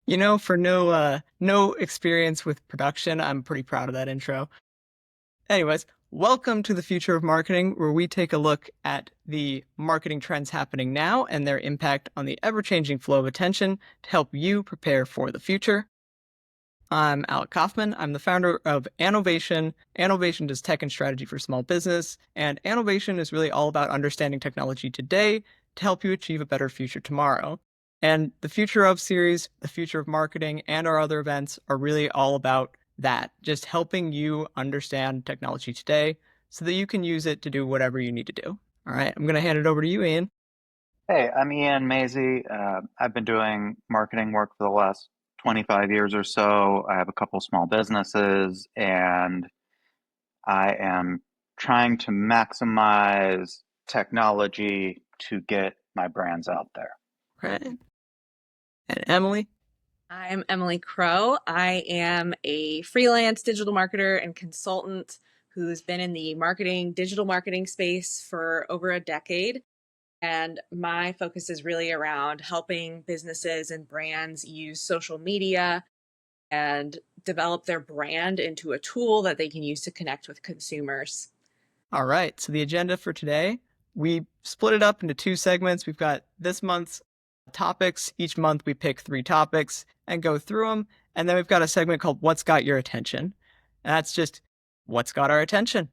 You know, for no experience with production, I'm pretty proud of that intro. Anyways, welcome to the future of marketing, where we take a look at the marketing trends happening now and their impact on the ever-changing flow of attention to help you prepare for the future. I'm Alec Kaufman. I'm the founder of Annovation. Annovation does tech and strategy for small business, and Annovation is really all about understanding technology today to help you achieve a better future tomorrow. And the Future of series, the Future of Marketing, and our other events are really all about that, just helping you understand technology today so that you can use it to do whatever you need to do. All right, I'm going to hand it over to you, Ian. Hey, I'm Ian Maisie. I've been doing marketing work for the last 25 years or so. I have a couple small businesses, and I am trying to maximize technology to get my brands out there. Right. And Emily. I'm Emily Crow. I am a freelance digital marketer and consultant who's been in the digital marketing space for over a decade. And my focus is really around helping businesses and brands use social media and develop their brand into a tool that they can use to connect with consumers. All right, so the agenda for today, we split it up into two segments. We've got this month's topics. Each month we pick 3 topics and go through them. And then we've got a segment called What's Got Your Attention? And that's just what's got our attention.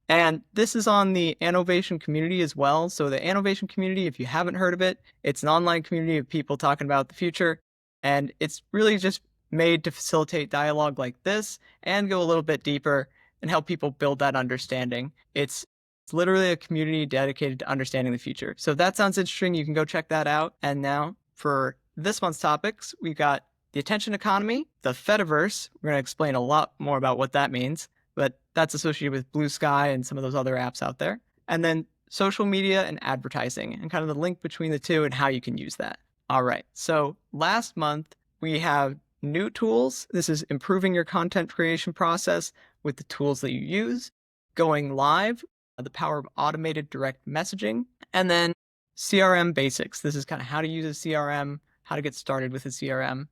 And this is on the Annovation community as well. So the Annovation community, if you haven't heard of it, it's an online community of people talking about the future. And it's really just made to facilitate dialogue like this and go a little bit deeper and help people build that understanding. It's literally a community dedicated to understanding the future. So if that sounds interesting, you can go check that out. And now for this month's topics, we've got the attention economy, the Fediverse. We're going to explain a lot more about what that means, but that's associated with Bluesky and some of those other apps out there. And then social media and advertising and kind of the link between the two and how you can use that. All right. So last month we have new tools. This is improving your content creation process with the tools that you use, going live, the power of automated direct messaging, and then CRM basics. This is kind of how to use a CRM, how to get started with a CRM.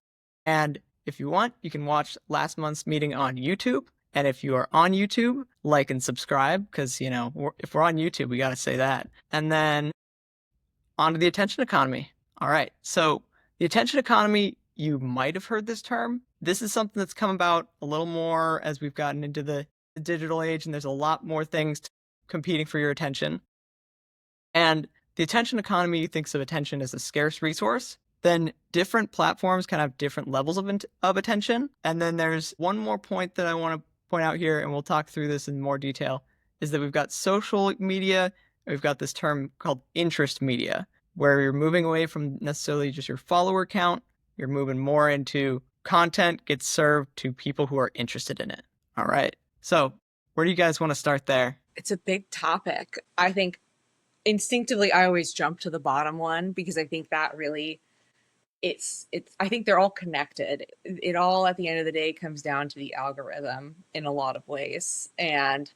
And if you want, you can watch last month's meeting on YouTube. And if you are on YouTube, like and subscribe, because, you know, if we're on YouTube, we got to say that. And then on to the attention economy. All right. So the attention economy, you might have heard this term. This is something that's come about a little more as we've gotten into the digital age, and there's a lot more things competing for your attention. And the attention economy thinks of attention as a scarce resource. Then different platforms can have different levels of attention. And then there's one more point that I want to point out here, and we'll talk through this in more detail, is that we've got social media. We've got this term called interest media, where you're moving away from necessarily just your follower count. You're moving more into content gets served to people who are interested in it. All right. So where do you guys want to start there? It's a big topic. I think instinctively I always jump to the bottom one because I think that really I think they're all connected. It all at the end of the day comes down to the algorithm in a lot of ways. And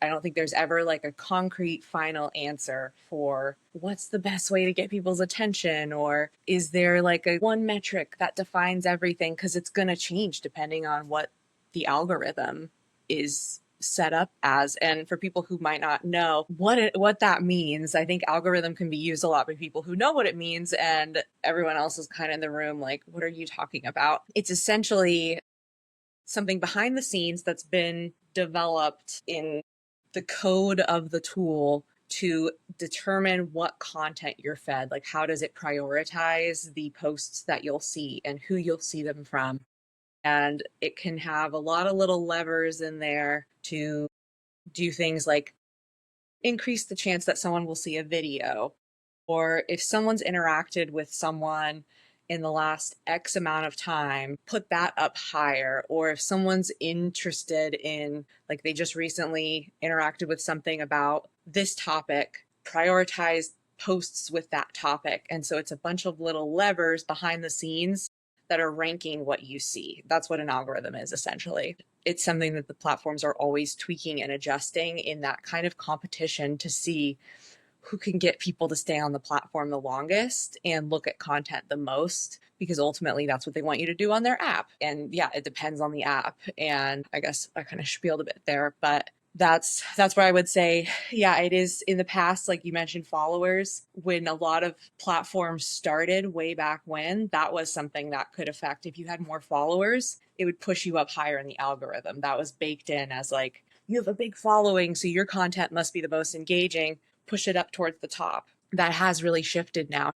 I don't think there's ever like a concrete final answer for what's the best way to get people's attention, or is there like a one metric that defines everything, because it's going to change depending on what the algorithm is set up as. And for people who might not know what that means, I think algorithm can be used a lot by people who know what it means, and everyone else is kind of in the room like, what are you talking about? It's essentially something behind the scenes that's been developed in the code of the tool to determine what content you're fed. Like, how does it prioritize the posts that you'll see and who you'll see them from? And it can have a lot of little levers in there to do things like increase the chance that someone will see a video, or if someone's interacted with someone in the last X amount of time, put that up higher. Or if someone's interested in, like, they just recently interacted with something about this topic, prioritize posts with that topic. And so it's a bunch of little levers behind the scenes that are ranking what you see. That's what an algorithm is essentially. It's something that the platforms are always tweaking and adjusting in that kind of competition to see who can get people to stay on the platform the longest and look at content the most, because ultimately that's what they want you to do on their app. And yeah, it depends on the app. And I guess I kind of spieled a bit there, but that's where I would say, yeah, it is. In the past, like you mentioned, followers, when a lot of platforms started way back when, that was something that could affect. If you had more followers, it would push you up higher in the algorithm. That was baked in as like, you have a big following, so your content must be the most engaging, push it up towards the top. That has really shifted now.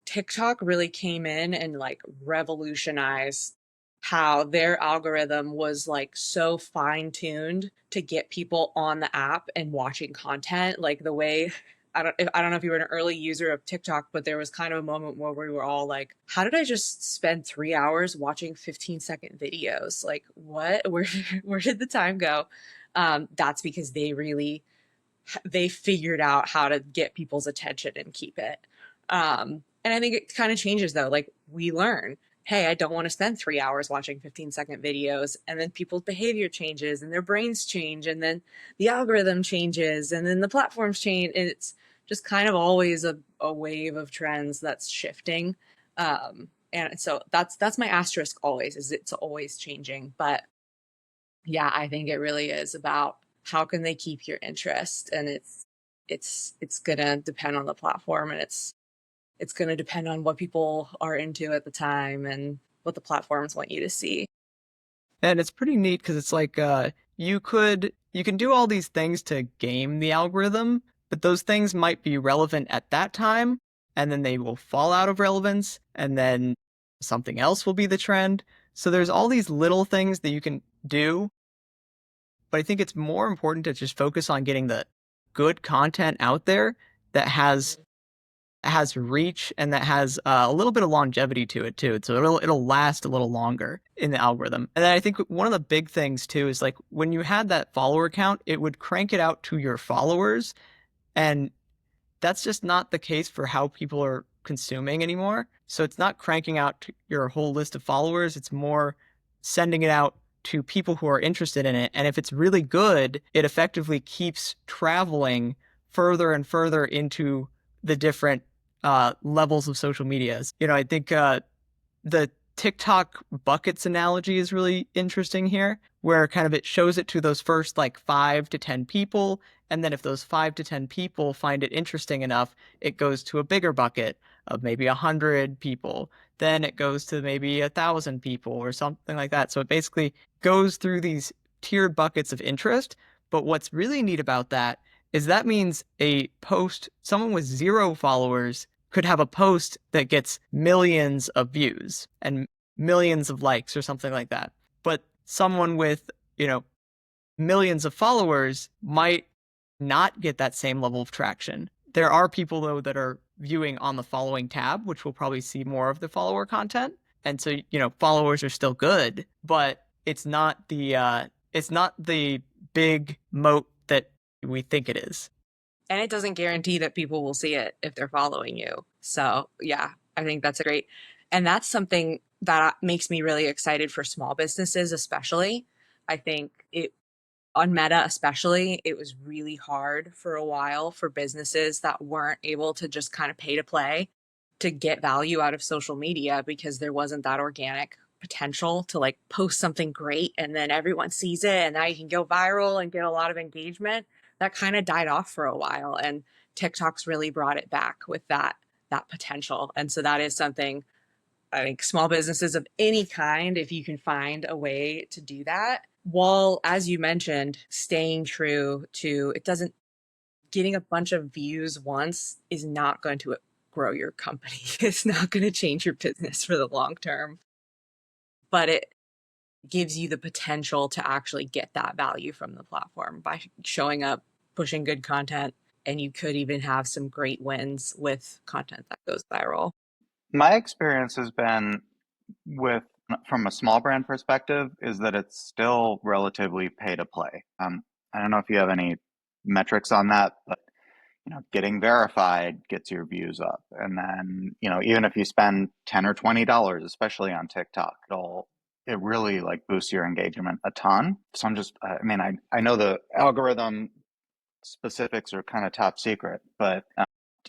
TikTok really came in and like revolutionized how their algorithm was like so fine tuned to get people on the app and watching content. Like the way, I don't know if you were an early user of TikTok, but there was kind of a moment where we were all like, how did I just spend 3 hours watching 15-second videos? Like what, where did the time go? That's because they figured out how to get people's attention and keep it. And I think it kind of changes though. Like we learn, hey, I don't want to spend 3 hours watching 15-second videos. And then people's behavior changes and their brains change. And then the algorithm changes and then the platforms change. And it's just kind of always a wave of trends that's shifting. And so that's my asterisk always, is it's always changing. But yeah, I think it really is about how can they keep your interest, and it's gonna depend on the platform, and it's gonna depend on what people are into at the time and what the platforms want you to see. And it's pretty neat because it's like you can do all these things to game the algorithm, but those things might be relevant at that time, and then they will fall out of relevance, and then something else will be the trend. So there's all these little things that you can do, but I think it's more important to just focus on getting the good content out there that has reach and that has a little bit of longevity to it too. So it'll last a little longer in the algorithm. And then I think one of the big things too is like when you had that follower count, it would crank it out to your followers, and that's just not the case for how people are consuming anymore. So it's not cranking out your whole list of followers. It's more sending it out to people who are interested in it. And if it's really good, it effectively keeps traveling further and further into the different levels of social medias. I think the TikTok buckets analogy is really interesting here, where kind of it shows it to those first like 5 to 10 people. And then if those 5 to 10 people find it interesting enough, it goes to a bigger bucket of maybe 100 people. Then it goes to maybe 1,000 people or something like that. So it basically goes through these tiered buckets of interest. But what's really neat about that is that means someone with 0 followers could have a post that gets millions of views and millions of likes or something like that. But someone with, millions of followers might not get that same level of traction. There are people though that are viewing on the following tab, which will probably see more of the follower content. And so, followers are still good, but it's not the big moat that we think it is. And it doesn't guarantee that people will see it if they're following you. So yeah, I think that's a great, and that's something that makes me really excited for small businesses, especially. I think it on Meta, especially, it was really hard for a while for businesses that weren't able to just kind of pay to play to get value out of social media, because there wasn't that organic potential to like post something great and then everyone sees it and now you can go viral and get a lot of engagement. That kind of died off for a while, and TikTok's really brought it back with that potential. And so that is something I think small businesses of any kind, if you can find a way to do that, while, as you mentioned, staying true to it doesn't, getting a bunch of views once is not going to grow your company. It's not going to change your business for the long term, but it gives you the potential to actually get that value from the platform by showing up, pushing good content, and you could even have some great wins with content that goes viral. My experience has been with from a small brand perspective is that it's still relatively pay to play. I don't know if you have any metrics on that, but getting verified gets your views up, and then even if you spend $10 or $20, especially on TikTok, it really like boosts your engagement a ton. So I mean, I know the algorithm specifics are kind of top secret, but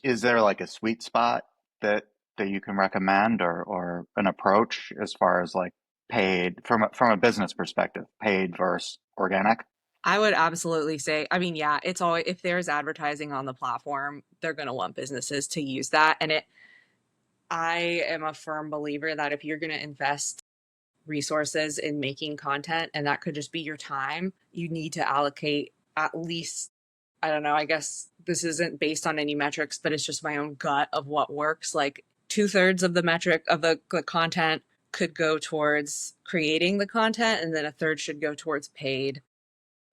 is there like a sweet spot that you can recommend, or an approach as far as like paid from a business perspective, paid versus organic? I would absolutely say, I mean, yeah, it's always, if there's advertising on the platform, they're going to want businesses to use that. I am a firm believer that if you're going to invest resources in making content, and that could just be your time, you need to allocate at least, I don't know, I guess this isn't based on any metrics, but it's just my own gut of what works. Like 2/3 of the metric of the content could go towards creating the content, and then a third should go towards paid.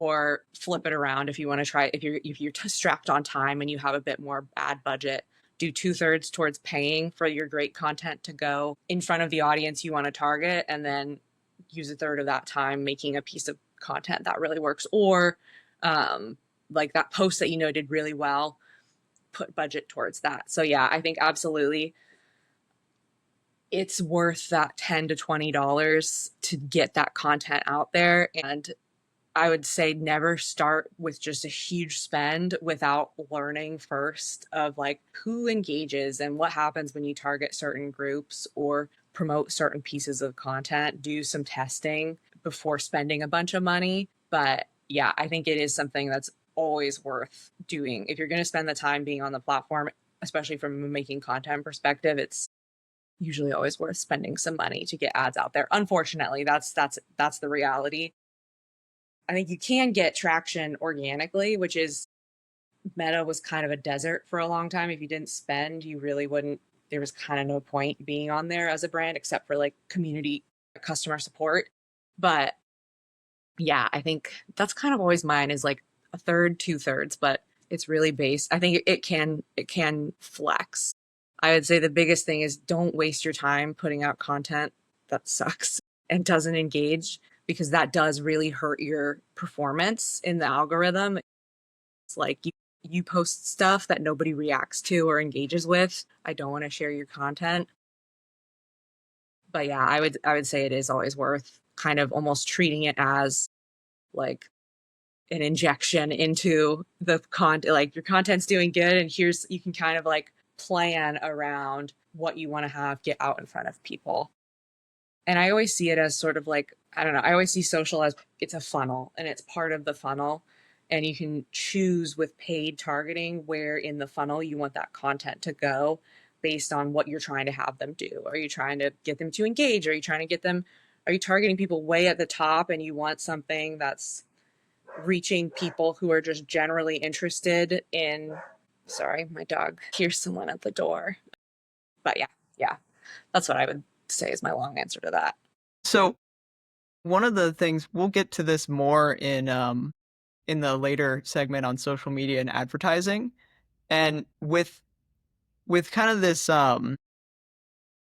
Or flip it around if you want to try, if you're strapped on time and you have a bit more ad budget, do 2/3 towards paying for your great content to go in front of the audience you want to target, and then use a third of that time making a piece of content that really works. Or like that post that did really well, put budget towards that. So yeah, I think absolutely it's worth that $10 to $20 to get that content out there. And I would say never start with just a huge spend without learning first of like who engages and what happens when you target certain groups or promote certain pieces of content. Do some testing before spending a bunch of money. But yeah, I think it is something that's always worth doing. If you're going to spend the time being on the platform, especially from a making content perspective, it's usually always worth spending some money to get ads out there. Unfortunately, that's the reality. I think you can get traction organically, which is, Meta was kind of a desert for a long time. If you didn't spend, you really wouldn't, there was kind of no point being on there as a brand except for like community customer support. But yeah, I think that's kind of always mine, is like a third, 2/3, but it's really based. I think it can flex. I would say the biggest thing is don't waste your time putting out content that sucks and doesn't engage, because that does really hurt your performance in the algorithm. It's like you post stuff that nobody reacts to or engages with. I don't want to share your content. But yeah, I would say it is always worth kind of almost treating it as like an injection into the content. Like your content's doing good, and here's, you can kind of like plan around what you want to have get out in front of people. And I always see it as sort of like, I don't know, I always see social as it's a funnel, and it's part of the funnel. And you can choose with paid targeting where in the funnel you want that content to go based on what you're trying to have them do. Are you trying to get them to engage? Are you trying to get them, are you targeting people way at the top and you want something that's reaching people who are just generally interested in, sorry, my dog hears someone at the door. But yeah, that's what I would say is my long answer to that. So one of the things, we'll get to this more in the later segment on social media and advertising, and with kind of this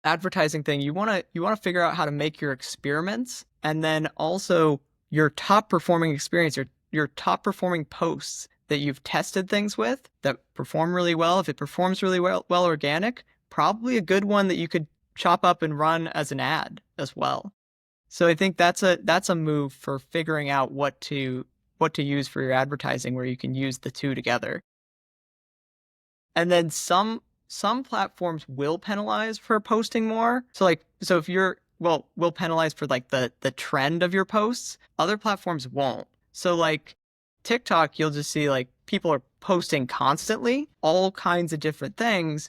advertising thing, you want to figure out how to make your experiments, and then also your top performing experience, your top performing posts that you've tested things with that perform really well. If it performs really well organic, probably a good one that you could chop up and run as an ad as well. So I think that's a move for figuring out what to use for your advertising, where you can use the two together. And then some platforms will penalize for posting more. So if you're, well, will penalize for like the trend of your posts. Other platforms won't. So like TikTok, you'll just see like people are posting constantly, all kinds of different things,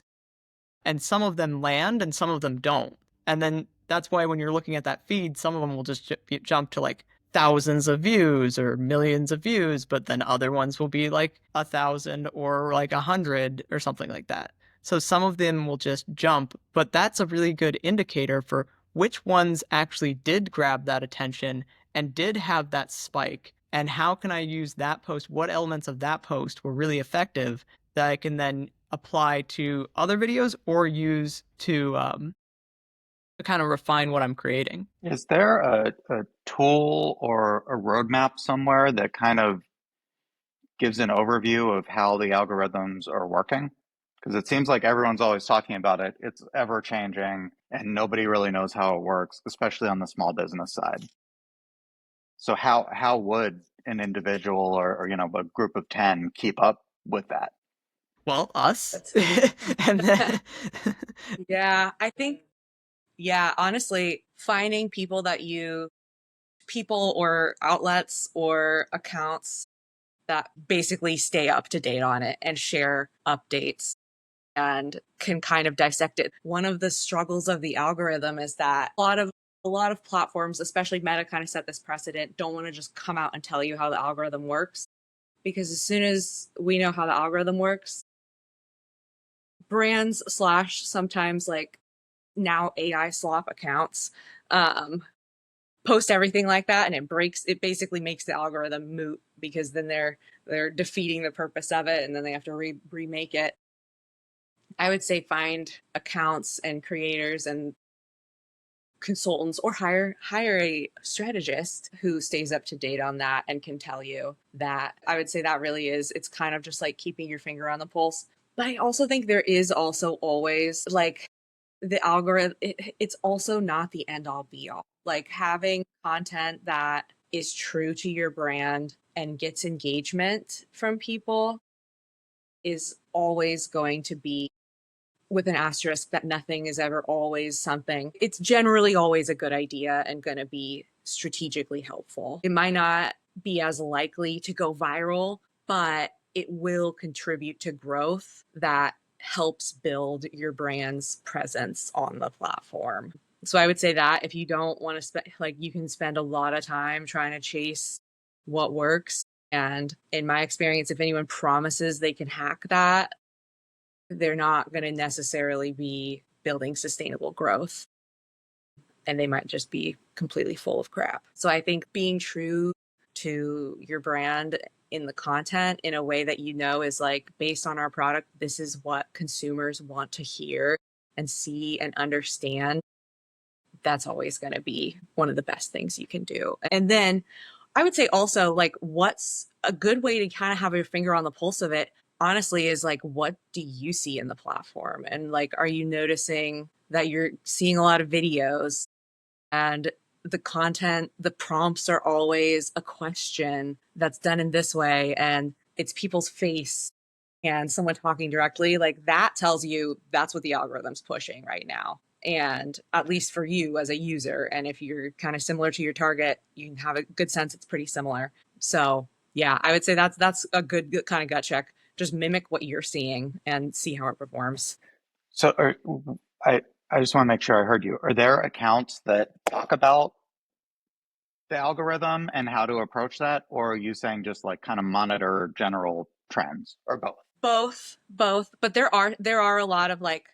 and some of them land and some of them don't. And then that's why when you're looking at that feed, some of them will just jump to like thousands of views or millions of views, but then other ones will be like 1,000 or like 100 or something like that. So some of them will just jump, but that's a really good indicator for which ones actually did grab that attention and did have that spike. And how can I use that post? What elements of that post were really effective that I can then apply to other videos or use to kind of refine what I'm creating. Is there a tool or a roadmap somewhere that kind of gives an overview of how the algorithms are working? Because it seems like everyone's always talking about it. It's ever changing and nobody really knows how it works, especially on the small business side. So how would an individual or you know a group of 10 keep up with that? Well, us. That's And then yeah, I think yeah, honestly, finding people or outlets or accounts that basically stay up to date on it and share updates and can kind of dissect it. One of the struggles of the algorithm is that a lot of platforms, especially Meta, kind of set this precedent, don't want to just come out and tell you how the algorithm works. Because as soon as we know how the algorithm works, brands slash sometimes like now AI slop accounts um, post everything like that, and it basically makes the algorithm moot because then they're defeating the purpose of it, and then they have to remake it. I would say find accounts and creators and consultants or hire a strategist who stays up to date on that and can tell you that. I would say that really is, it's kind of just like keeping your finger on the pulse. But I also think there is also always like the algorithm, it's also not the end all be all. Like having content that is true to your brand and gets engagement from people is always going to be, with an asterisk that nothing is ever always something. It's generally always a good idea and going to be strategically helpful. It might not be as likely to go viral, but it will contribute to growth that helps build your brand's presence on the platform. So I would say that if you don't want to spend, like, you can spend a lot of time trying to chase what works. And in my experience, if anyone promises they can hack that, they're not going to necessarily be building sustainable growth, and they might just be completely full of crap. So I think being true to your brand in the content in a way that you know is like, based on our product, this is what consumers want to hear and see and understand, that's always going to be one of the best things you can do. And then I would say also, like, what's a good way to kind of have your finger on the pulse of it, honestly, is like, what do you see in the platform? And like, are you noticing that you're seeing a lot of videos and the content, the prompts are always a question that's done in this way, and it's people's face and someone talking directly? Like, that tells you that's what the algorithm's pushing right now. And at least for you as a user, and if you're kind of similar to your target, you can have a good sense it's pretty similar. So yeah, I would say that's a good kind of gut check. Just mimic what you're seeing and see how it performs. So I I just want to make sure I heard you. Are there accounts that talk about the algorithm and how to approach that, or are you saying just like kind of monitor general trends or both? Both, but there are a lot of like,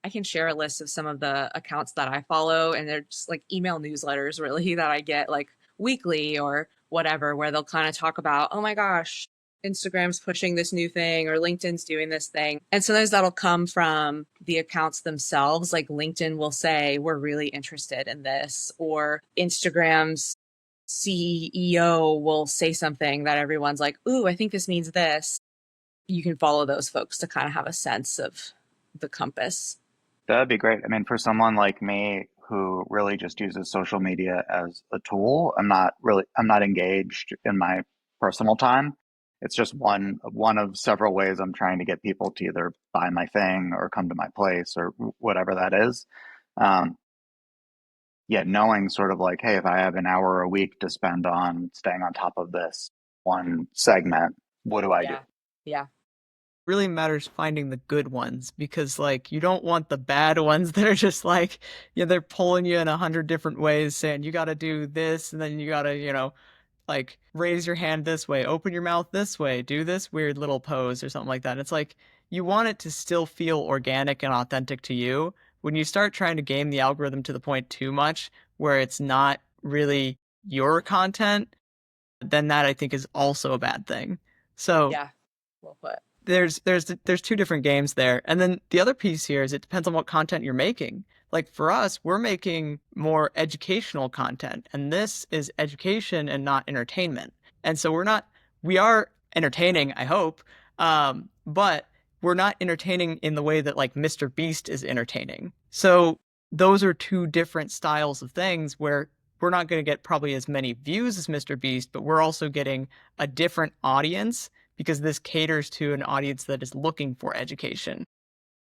I can share a list of some of the accounts that I follow, and they're just like email newsletters, really, that I get like weekly or whatever, where they'll kind of talk about, oh my gosh, Instagram's pushing this new thing or LinkedIn's doing this thing. And sometimes that'll come from the accounts themselves. Like LinkedIn will say, we're really interested in this, or Instagram's CEO will say something that everyone's like, ooh, I think this means this. You can follow those folks to kind of have a sense of the compass. That'd be great. I mean, for someone like me who really just uses social media as a tool, I'm not engaged in my personal time. It's just one of several ways I'm trying to get people to either buy my thing or come to my place or whatever that is. Um, Yet knowing sort of like, hey, if I have an hour a week to spend on staying on top of this one segment, what do I do? Yeah. Yeah. really matters finding the good ones because like you don't want the bad ones that are just like, they're pulling you in 100 different ways saying you got to do this and then you got to, like raise your hand this way, open your mouth this way, do this weird little pose or something like that. It's like you want it to still feel organic and authentic to you. When you start trying to game the algorithm to the point too much where it's not really your content, then that I think is also a bad thing. So Yeah. Well put. there's two different games there. And then the other piece here is it depends on what content you're making. Like for us, we're making more educational content, and this is education and not entertainment. And so we are entertaining, I hope, but we're not entertaining in the way that like Mr. Beast is entertaining. So those are two different styles of things where we're not going to get probably as many views as Mr. Beast, but we're also getting a different audience because this caters to an audience that is looking for education.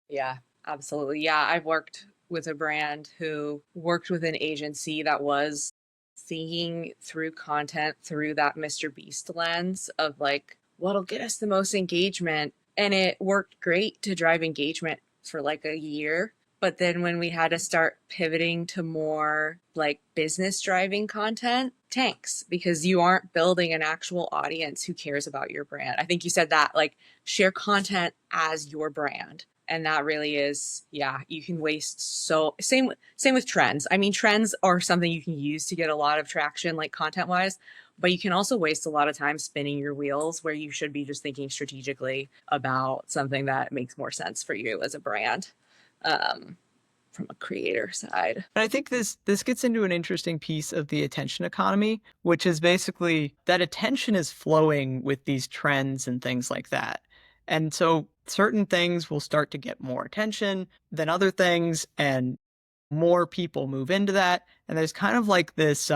Yeah, absolutely. Yeah, I've worked with a brand who worked with an agency that was thinking through content through that Mr. Beast lens of like, what'll get us the most engagement? And it worked great to drive engagement for like a year. But then when we had to start pivoting to more like business driving content, tanks, because you aren't building an actual audience who cares about your brand. I think you said that, like, share content as your brand. And that really is, yeah, you can waste so same with trends. I mean, trends are something you can use to get a lot of traction, like content wise, but you can also waste a lot of time spinning your wheels where you should be just thinking strategically about something that makes more sense for you as a brand, from a creator side. And I think this gets into an interesting piece of the attention economy, which is basically that attention is flowing with these trends and things like that. And so certain things will start to get more attention than other things, and more people move into that. And there's kind of like there's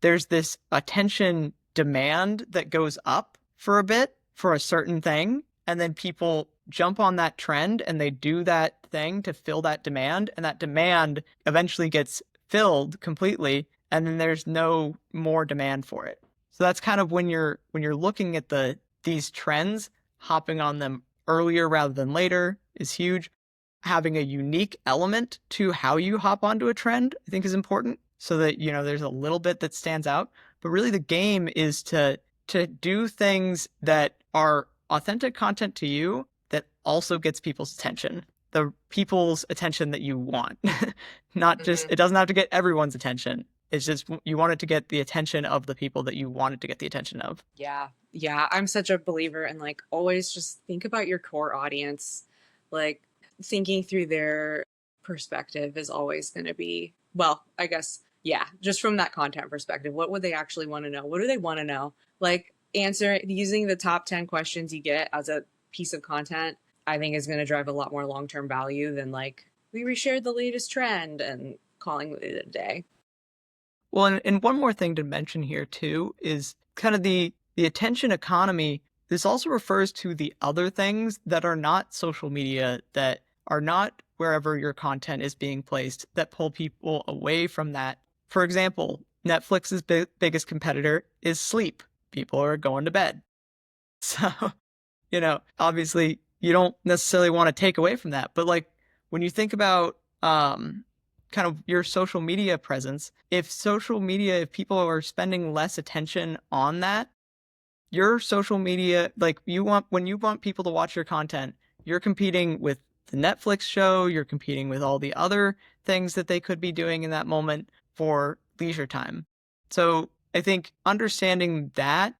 this attention demand that goes up for a bit for a certain thing, and then people jump on that trend and they do that thing to fill that demand, and that demand eventually gets filled completely, and then there's no more demand for it. So that's kind of when you're looking at these trends, hopping on them earlier rather than later is huge. Having a unique element to how you hop onto a trend, I think, is important, so that there's a little bit that stands out. But really, the game is to do things that are authentic content to you that also gets people's attention, the people's attention that you want. Not just, it doesn't have to get everyone's attention. It's just you want it to get the attention of the people that you want it to get the attention of. Yeah. Yeah. I'm such a believer in like always just think about your core audience. Like thinking through their perspective is always going to be, well, I guess, yeah, just from that content perspective, what would they actually want to know? What do they want to know? Like answer using the top 10 questions you get as a piece of content, I think is going to drive a lot more long-term value than like we reshared the latest trend and calling it a day. Well, and one more thing to mention here too is kind of the attention economy. This also refers to the other things that are not social media, that are not wherever your content is being placed, that pull people away from that. For example, Netflix's biggest competitor is sleep. People are going to bed. So, obviously you don't necessarily want to take away from that. But like when you think about kind of your social media presence, if people are spending less attention on that, your social media, like when you want people to watch your content, you're competing with the Netflix show, you're competing with all the other things that they could be doing in that moment for leisure time. So I think understanding that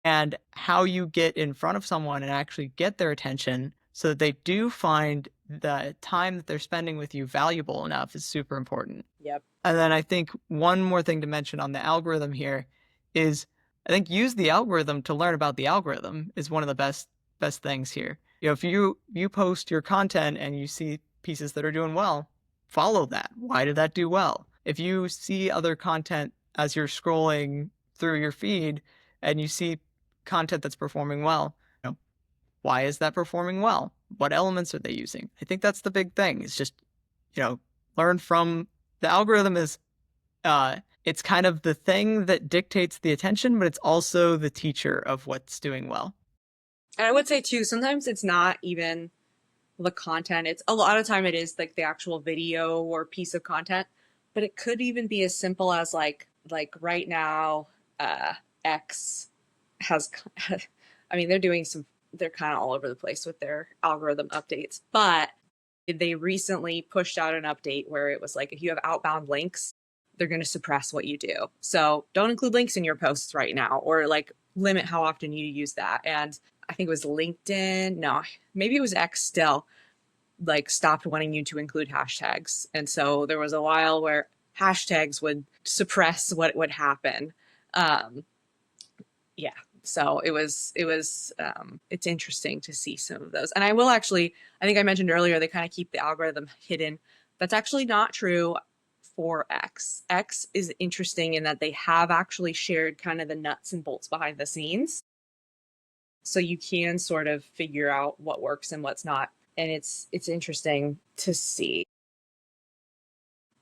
and how you get in front of someone and actually get their attention so that they do find the time that they're spending with you valuable enough is super important. Yep. And then I think one more thing to mention on the algorithm here is I think use the algorithm to learn about the algorithm is one of the best things here. If you post your content and you see pieces that are doing well, follow that. Why did that do well? If you see other content as you're scrolling through your feed and you see content that's performing well, why is that performing well? What elements are they using? I think that's the big thing. It's just, learn from the algorithm. Is it's kind of the thing that dictates the attention, but it's also the teacher of what's doing well. And I would say too, sometimes it's not even the content. It's a lot of time it is like the actual video or piece of content, but it could even be as simple as like right now, X has, I mean, they're kind of all over the place with their algorithm updates, but they recently pushed out an update where it was like, if you have outbound links, they're going to suppress what you do. So don't include links in your posts right now, or like limit how often you use that. And I think it was LinkedIn. No, maybe it was X still, like stopped wanting you to include hashtags. And so there was a while where hashtags would suppress what would happen. Um, yeah. So it's interesting to see some of those. And I will actually, I think I mentioned earlier, they kind of keep the algorithm hidden. That's actually not true for X. X is interesting in that they have actually shared kind of the nuts and bolts behind the scenes. So you can sort of figure out what works and what's not. And it's interesting to see.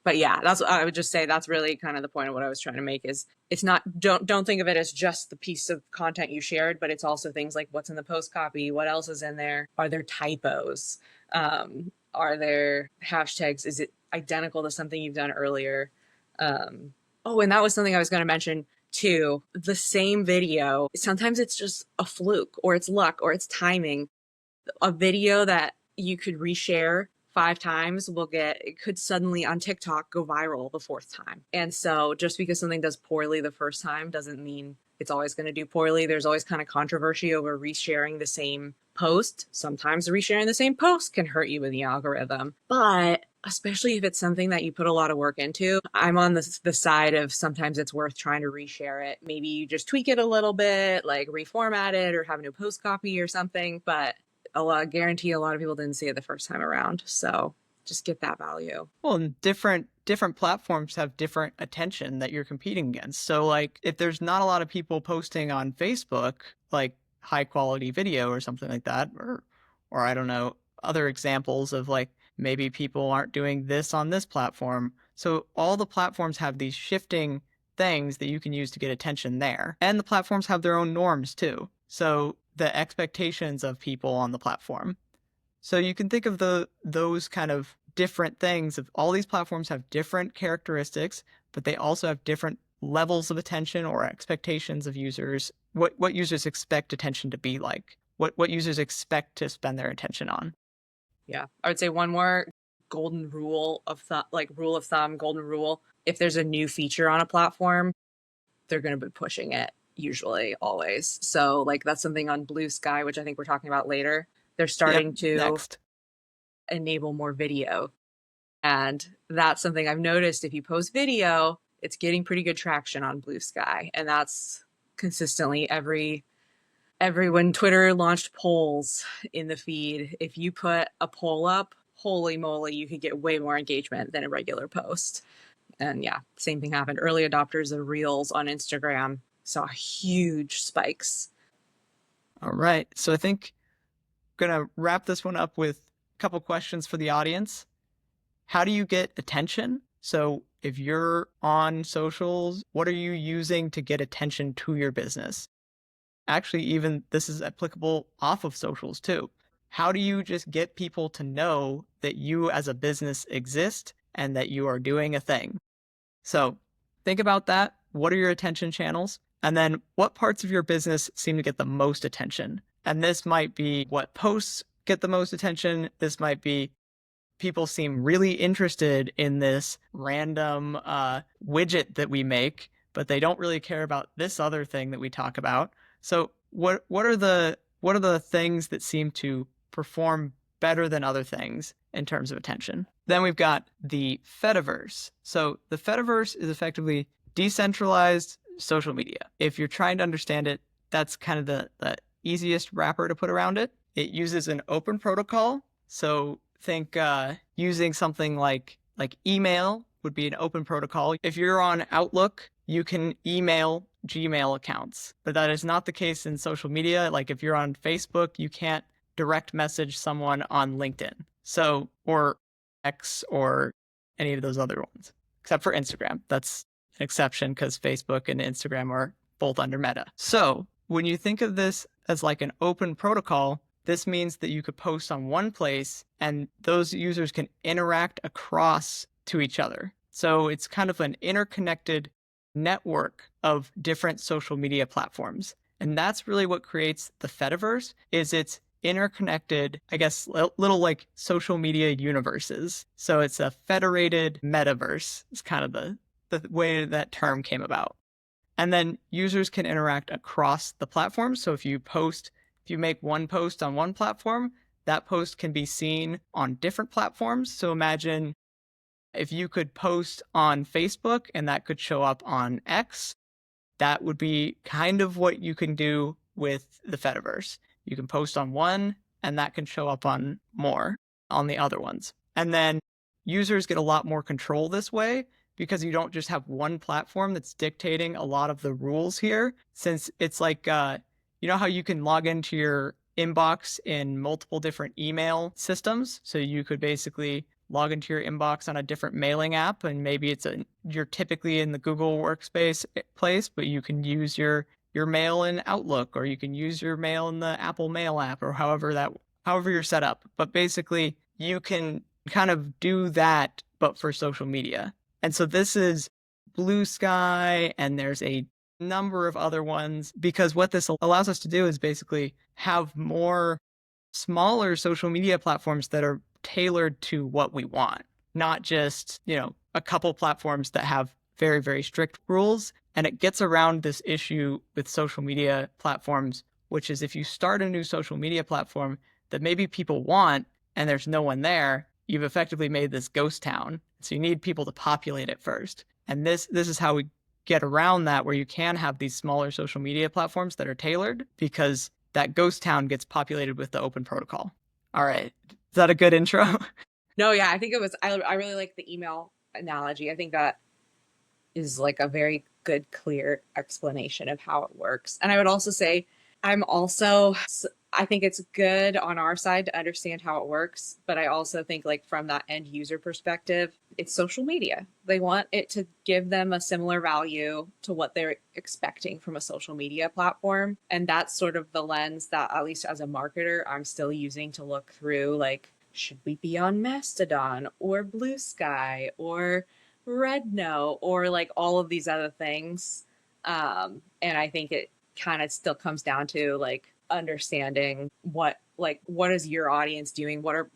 But yeah, that's I would just say that's really kind of the point of what I was trying to make is it's not don't think of it as just the piece of content you shared, but it's also things like what's in the post copy, what else is in there, are there typos, are there hashtags, is it identical to something you've done earlier? Oh, and that was something I was going to mention too. The same video, sometimes it's just a fluke or it's luck or it's timing. A video that you could reshare 5 times it could suddenly on TikTok go viral the 4th time. And so just because something does poorly the first time doesn't mean it's always going to do poorly. There's always kind of controversy over resharing the same post. Sometimes resharing the same post can hurt you with the algorithm, but especially if it's something that you put a lot of work into, I'm on the side of sometimes it's worth trying to reshare it. Maybe you just tweak it a little bit, like reformat it or have a new post copy or something, but guarantee a lot of people didn't see it the first time around. So just get that value. Well, and different platforms have different attention that you're competing against. So like if there's not a lot of people posting on Facebook, like high quality video or something like that, or I don't know, other examples of like maybe people aren't doing this on this platform. So all the platforms have these shifting things that you can use to get attention there. And the platforms have their own norms too. So the expectations of people on the platform. So you can think of those kind of different things of all these platforms have different characteristics, but they also have different levels of attention or expectations of users, what users expect attention to be like, what users expect to spend their attention on. Yeah. I would say one more golden rule of thumb, golden rule. If there's a new feature on a platform, they're going to be pushing it usually always. So like that's something on Bluesky, which I think we're talking about later. They're starting to Next. enable more video. And that's something I've noticed. If you post video, it's getting pretty good traction on Bluesky. And that's consistently when Twitter launched polls in the feed, if you put a poll up, holy moly, you could get way more engagement than a regular post. And yeah, same thing happened. Early adopters of Reels on Instagram saw huge spikes. All right. So I think I'm going to wrap this one up with a couple questions for the audience. How do you get attention? So if you're on socials, what are you using to get attention to your business? Actually, even this is applicable off of socials too. How do you just get people to know that you as a business exist and that you are doing a thing? So think about that. What are your attention channels? And then what parts of your business seem to get the most attention? And this might be what posts get the most attention. This might be people seem really interested in this random widget that we make, but they don't really care about this other thing that we talk about. So what are the things that seem to perform better than other things in terms of attention? Then we've got the Fediverse. So the Fediverse is effectively decentralized social media. If you're trying to understand it, that's kind of the easiest wrapper to put around it. It uses an open protocol. So think using something like email would be an open protocol. If you're on Outlook, you can email Gmail accounts, but that is not the case in social media. Like if you're on Facebook, you can't direct message someone on LinkedIn. So, or X or any of those other ones, except for Instagram. That's an exception because Facebook and Instagram are both under Meta. So when you think of this as like an open protocol, this means that you could post on one place and those users can interact across to each other. So it's kind of an interconnected network of different social media platforms. And that's really what creates the Fediverse, is it's interconnected, I guess, little like social media universes. So it's a federated metaverse. It's kind of the way that term came about. And then users can interact across the platform. So if you post If you make one post on one platform, that post can be seen on different platforms. So imagine if you could post on Facebook and that could show up on X, that would be kind of what you can do with the Fediverse. You can post on one and that can show up on more on the other ones. And then users get a lot more control this way because you don't just have one platform that's dictating a lot of the rules here. Since it's like, you know how you can log into your inbox in multiple different email systems? So you could basically log into your inbox on a different mailing app, and maybe you're typically in the Google Workspace place, but you can use your mail in Outlook, or you can use your mail in the Apple Mail app, or however you're set up. But basically, you can kind of do that, but for social media. And so this is Bluesky, and there's a number of other ones, because what this allows us to do is basically have more smaller social media platforms that are tailored to what we want, not just, a couple platforms that have very, very strict rules. And it gets around this issue with social media platforms, which is if you start a new social media platform that maybe people want and there's no one there, you've effectively made this ghost town. So you need people to populate it first. And this is how we get around that, where you can have these smaller social media platforms that are tailored, because that ghost town gets populated with the open protocol. All right. Is that a good intro? No, yeah, I think I really like the email analogy. I think that is like a very good, clear explanation of how it works. And I would also say, I think it's good on our side to understand how it works, but I also think, like, from that end user perspective, it's social media. They want it to give them a similar value to what they're expecting from a social media platform. And that's sort of the lens that, at least as a marketer, I'm still using to look through, like, should we be on Mastodon or Bluesky or Redno or like all of these other things. And I think it kind of still comes down to like understanding what is your audience doing, what are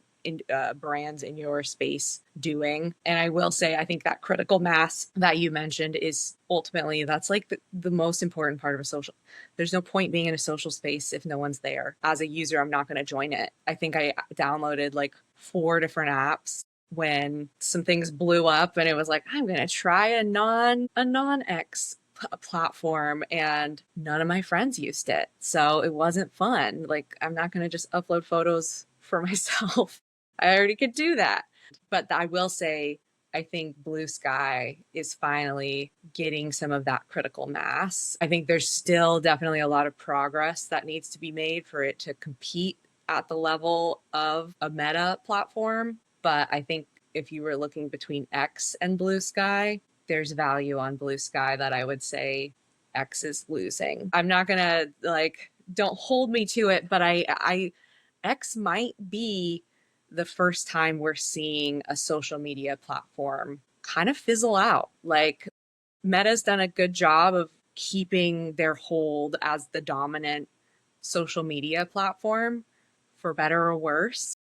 brands in your space doing. And I will say, I think that critical mass that you mentioned is ultimately, that's like the most important part of a social. There's no point being in a social space if no one's there. As a user, I'm not going to join it. I think I downloaded like 4 different apps when some things blew up, and it was like, I'm going to try a non-X platform, and none of my friends used it. So it wasn't fun. Like, I'm not going to just upload photos for myself. I already could do that. But I will say, I think Bluesky is finally getting some of that critical mass. I think there's still definitely a lot of progress that needs to be made for it to compete at the level of a Meta platform. But I think if you were looking between X and Bluesky, there's value on Bluesky that I would say X is losing. I'm not gonna, like, don't hold me to it, but I X might be the first time we're seeing a social media platform kind of fizzle out. Like, Meta's done a good job of keeping their hold as the dominant social media platform, for better or worse.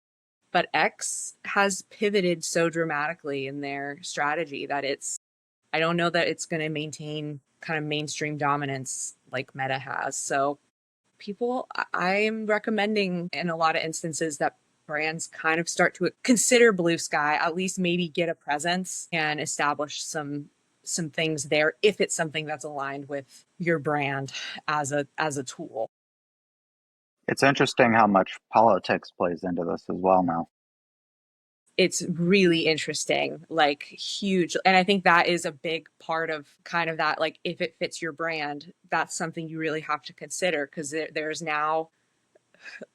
But X has pivoted so dramatically in their strategy that I don't know that it's going to maintain kind of mainstream dominance like Meta has. So I'm recommending in a lot of instances that brands kind of start to consider Bluesky, at least maybe get a presence and establish some things there if it's something that's aligned with your brand as a tool. It's interesting how much politics plays into this as well now. It's really interesting, like huge. And I think that is a big part of kind of that, like, if it fits your brand, that's something you really have to consider, because there's now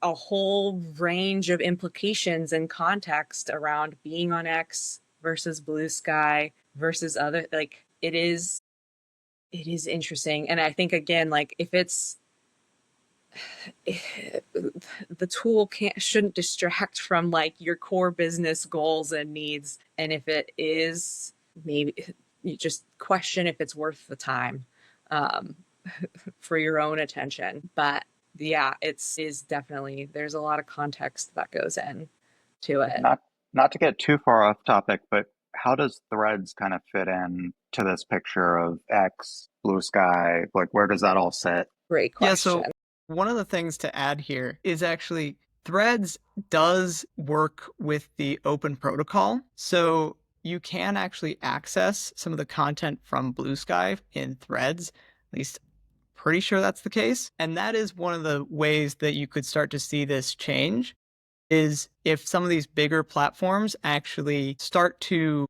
a whole range of implications and context around being on X versus Bluesky versus other, like, it is interesting. And I think, again, like, if it's the tool shouldn't distract from like your core business goals and needs. And if it is, maybe you just question if it's worth the time um, for your own attention. But yeah, is definitely, there's a lot of context that goes in to it. Not to get too far off topic, but how does Threads kind of fit in to this picture of X, Bluesky? Like, where does that all sit? Great Yeah, question. so One of the things to add here is actually Threads does work with the open protocol. So you can actually access some of the content from Bluesky in Threads. At least pretty sure that's the case. And that is one of the ways that you could start to see this change is if some of these bigger platforms actually start to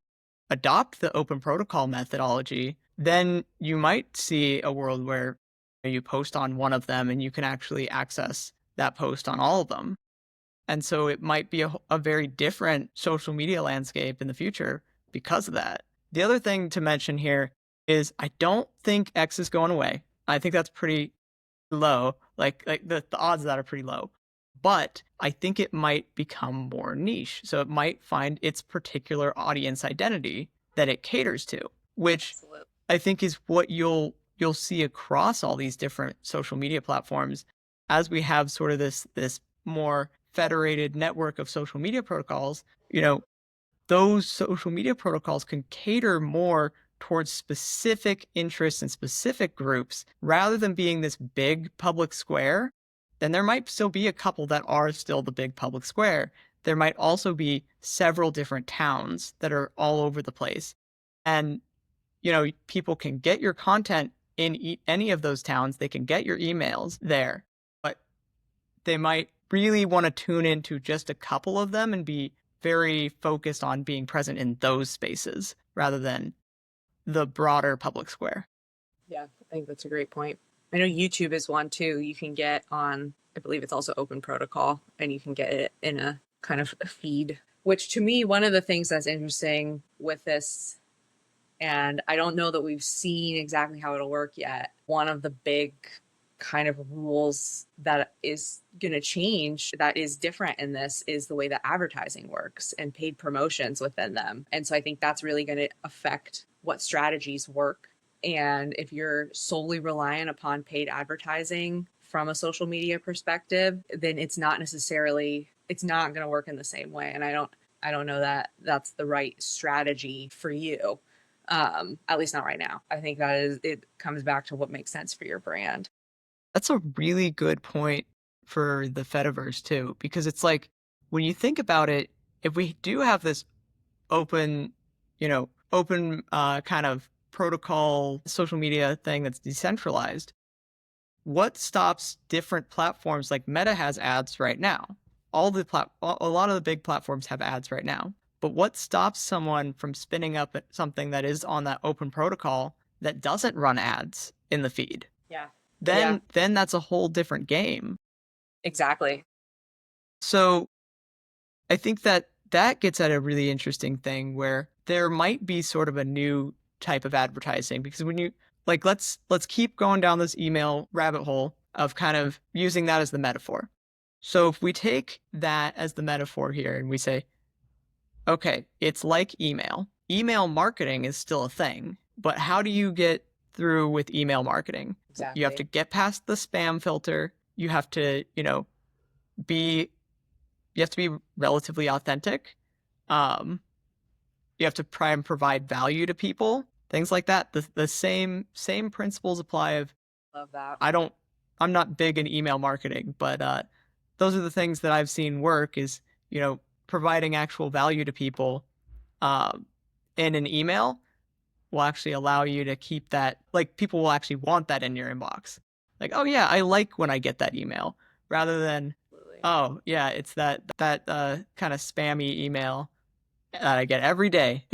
adopt the open protocol methodology, then you might see a world where you post on one of them and you can actually access that post on all of them. And so it might be a very different social media landscape in the future because of that. The other thing to mention here is I don't think X is going away. I think that's pretty low. Like the odds of that are pretty low. But I think it might become more niche. So it might find its particular audience identity that it caters to, which Absolutely. I think is what you'll see across all these different social media platforms as we have sort of this more federated network of social media protocols. Those social media protocols can cater more towards specific interests and specific groups rather than being this big public square. Then there might still be a couple that are still the big public square. There might also be several different towns that are all over the place. And, people can get your content in any of those towns. They can get your emails there, but they might really want to tune into just a couple of them and be very focused on being present in those spaces rather than the broader public square. Yeah, I think that's a great point. I know YouTube is one too. You can get on, I believe it's also open protocol, and you can get it in a kind of a feed, which to me, one of the things that's interesting with this, and I don't know that we've seen exactly how it'll work yet. One of the big kind of rules that is going to change that is different in this is the way that advertising works and paid promotions within them. And so I think that's really going to affect what strategies work. And if you're solely reliant upon paid advertising from a social media perspective, then it's not going to work in the same way. And I don't know that that's the right strategy for you. At least not right now. I think it comes back to what makes sense for your brand. That's a really good point for the Fediverse too, because it's like when you think about it, if we do have this open, open kind of protocol social media thing that's decentralized, what stops different platforms like Meta has ads right now? A lot of the big platforms have ads right now. But what stops someone from spinning up something that is on that open protocol that doesn't run ads in the feed? Yeah. Yeah, Then that's a whole different game. exactly. So I think that gets at a really interesting thing where there might be sort of a new type of advertising because when you like let's keep going down this email rabbit hole of kind of using that as the metaphor. So if we take that as the metaphor here and we say, okay, it's like email. Email marketing is still a thing, but how do you get through with email marketing? You have to Exactly. get past the spam filter. You have to, be you have to be relatively authentic. You have to try and provide value to people, things like that. The same principles apply of Love that. I don't I'm not big in email marketing, but those are the things that I've seen work is, providing actual value to people um, in an email will actually allow you to keep that, like people will actually want that in your inbox. Like, oh yeah, I like when I get that email rather than, Absolutely. oh yeah, it's that kind of spammy email that I get every day.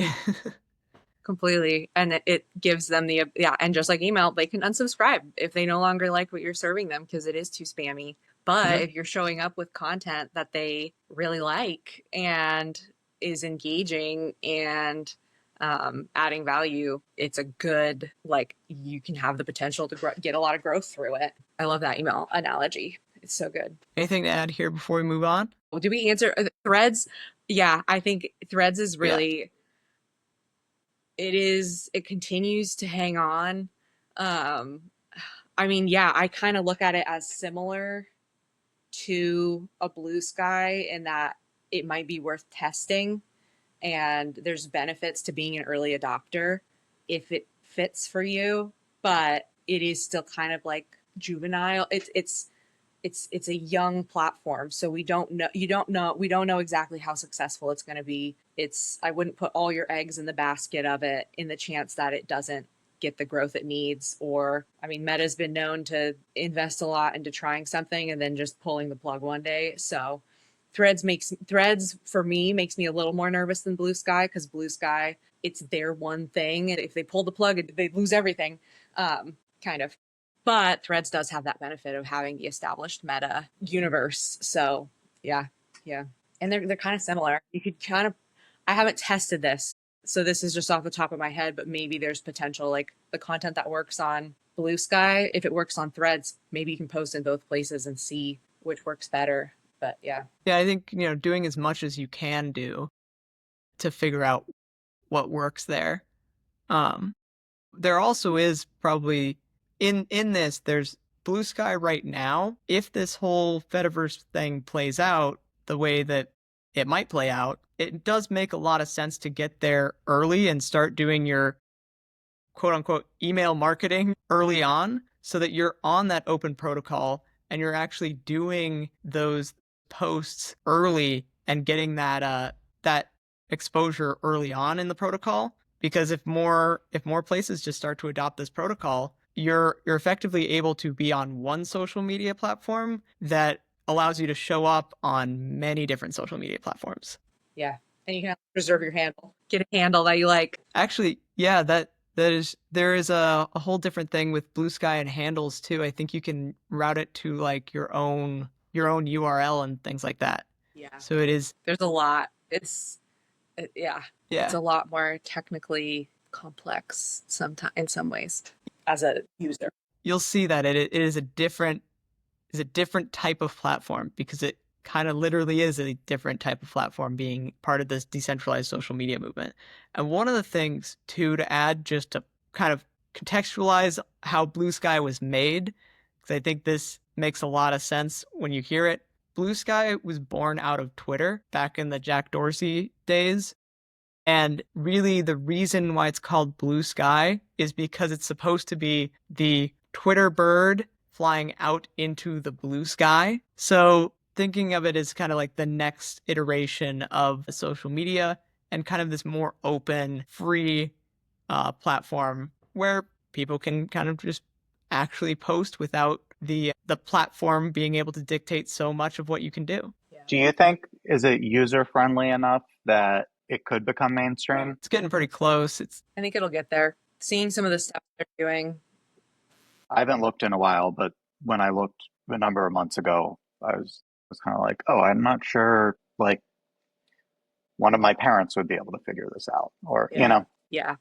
Completely. And it gives them yeah, and just like email, they can unsubscribe if they no longer like what you're serving them because it is too spammy. But Mhm. if you're showing up with content that they really like and is engaging and adding value, it's a good, like, you can have the potential to get a lot of growth through it. I love that email analogy. It's so good. Anything to add here before we move on? Well, do we answer threads? Yeah, I think threads is Yeah. really, it continues to hang on. um I mean, yeah, I kind of look at it as similar to a Bluesky in that it might be worth testing, and there's benefits to being an early adopter if it fits for you, but it is still kind of like juvenile. It's it's a young platform, so we don't know exactly how successful it's going to be. It's I wouldn't put all your eggs in the basket of it in the chance that it doesn't get the growth it needs. Or I mean, Meta's been known to invest a lot into trying something and then just pulling the plug one day. So Threads for me makes me a little more nervous than Blue Sky, because Blue Sky, it's their one thing, and if they pull the plug, they lose everything, kind of. But Threads does have that benefit of having the established Meta universe. So yeah, yeah, and they're kind of similar. You could kind of, I haven't tested this, so this is just off the top of my head, but maybe there's potential, like the content that works on Blue Sky, if it works on Threads, maybe you can post in both places and see which works better. But yeah. Yeah, I think, doing as much as you can do to figure out what works there. Um, there also is probably in this, there's Blue Sky right now. If this whole Fediverse thing plays out the way that it might play out, it does make a lot of sense to get there early and start doing your quote unquote email marketing early on, so that you're on that open protocol and you're actually doing those posts early and getting that exposure early on in the protocol. Because if more places just start to adopt this protocol, you're effectively able to be on one social media platform that allows you to show up on many different social media platforms. Yeah. And you can preserve your handle. Get a handle that you like. Actually, yeah, there is a whole different thing with Blue Sky and handles too. I think you can route it to like your own URL and things like that. Yeah. So it is, There's a lot. Yeah. It's yeah. a lot more technically complex sometimes in some ways as a user. You'll see that it is a different type of platform, because it kind of literally is a different type of platform being part of this decentralized social media movement. And one of the things too to add, just to kind of contextualize how Blue Sky was made, because I think this makes a lot of sense when you hear it. Blue Sky was born out of Twitter back in the Jack Dorsey days. And really, the reason why it's called Blue Sky is because it's supposed to be the Twitter bird flying out into the blue sky. So thinking of it as kind of like the next iteration of social media, and kind of this more open, free platform where people can kind of just actually post without the platform being able to dictate so much of what you can do. Yeah. Do you think, is it user friendly enough that it could become mainstream? It's getting pretty close. I think it'll get there. Seeing some of the stuff they're doing. I haven't looked in a while, but when I looked a number of months ago, I was kind of like, oh, I'm not sure, like one of my parents would be able to figure this out, or Yeah. Yeah.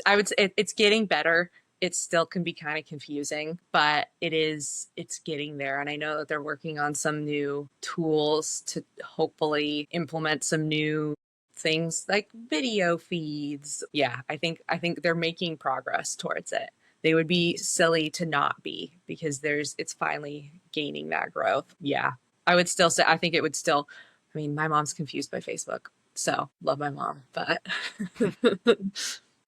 I would say it's getting better. It still can be kind of confusing, but it's getting there. And I know that they're working on some new tools to hopefully implement some new things like video feeds. Yeah, I think they're making progress towards it. They would be silly to not be, because it's finally gaining that growth. Yeah. I would still say I think it would still, I mean, my mom's confused by Facebook. So love my mom, but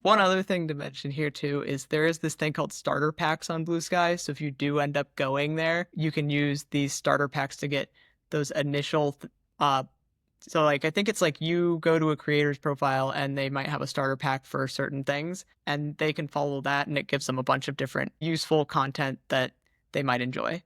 One other thing to mention here too is there is this thing called starter packs on Blue Sky. So if you do end up going there, you can use these starter packs to get those initial so like I think it's like you go to a creator's profile and they might have a starter pack for certain things, and they can follow that and it gives them a bunch of different useful content that they might enjoy.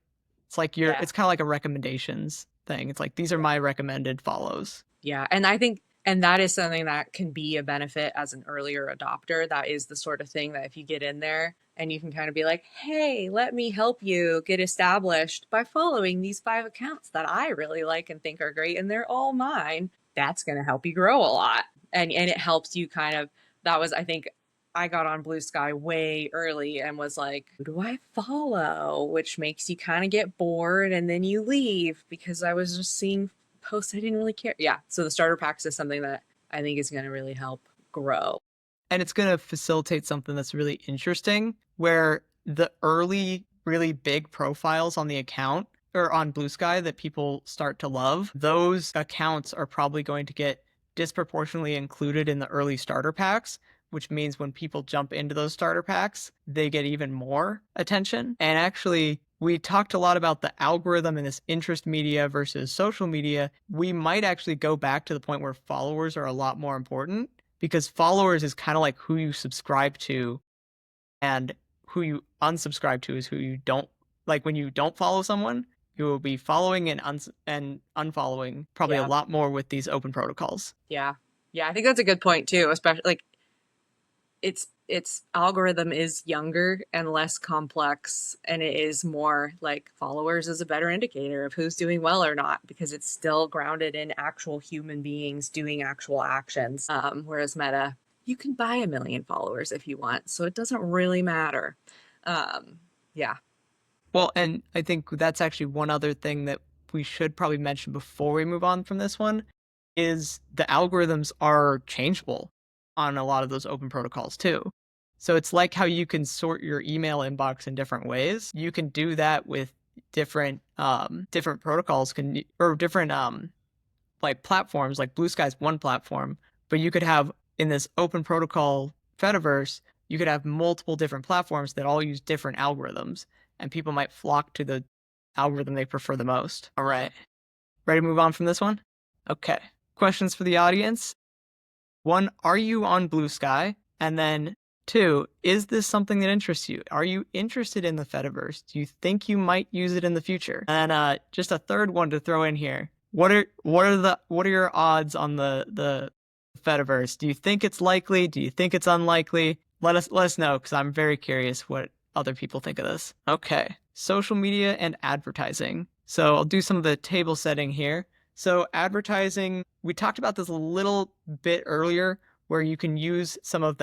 It's like yeah. it's kind of like a recommendations thing. It's like these are my recommended follows. Yeah. And I think, and that is something that can be a benefit as an earlier adopter. That is the sort of thing that if you get in there and you can kind of be like, hey, let me help you get established by following these 5 accounts that I really like and think are great, and they're all mine, that's going to help you grow a lot. And it helps you kind of, that was, I think, I got on Blue Sky way early and was like, who do I follow? Which makes you kind of get bored and then you leave, because I was just seeing posts I didn't really care. Yeah. So the starter packs is something that I think is going to really help grow. And it's going to facilitate something that's really interesting, where the early, really big profiles on the account or on Blue Sky that people start to love, those accounts are probably going to get disproportionately included in the early starter packs, which means when people jump into those starter packs, they get even more attention. And actually, we talked a lot about the algorithm and this interest media versus social media. We might actually go back to the point where followers are a lot more important, because followers is kind of like who you subscribe to, and who you unsubscribe to is who you don't. Like when you don't follow someone, you will be following and unfollowing probably a Yeah. lot more with these open protocols. Yeah. Yeah. I think that's a good point too, especially like its algorithm is younger and less complex, and it is more like followers is a better indicator of who's doing well or not, because it's still grounded in actual human beings doing actual actions. Whereas Meta, you can buy 1 million followers if you want, so it doesn't really matter. um, yeah. Well, and I think that's actually one other thing that we should probably mention before we move on from this one is the algorithms are changeable on a lot of those open protocols too. So it's like how you can sort your email inbox in different ways. You can do that with different protocols can or different like platforms. Like Bluesky is one platform, but you could have in this open protocol Fediverse, you could have multiple different platforms that all use different algorithms, and people might flock to the algorithm they prefer the most. All right. Ready to move on from this one? Okay. Questions for the audience. 1, are you on Bluesky? And then 2, is this something that interests you? Are you interested in the Fediverse? Do you think you might use it in the future? And just a third one to throw in here. What are your odds on the Fediverse? Do you think it's likely? Do you think it's unlikely? Let us know, because I'm very curious what other people think of this. Okay. Social media and advertising. So I'll do some of the table setting here. So advertising, we talked about this a little bit earlier, where you can use some of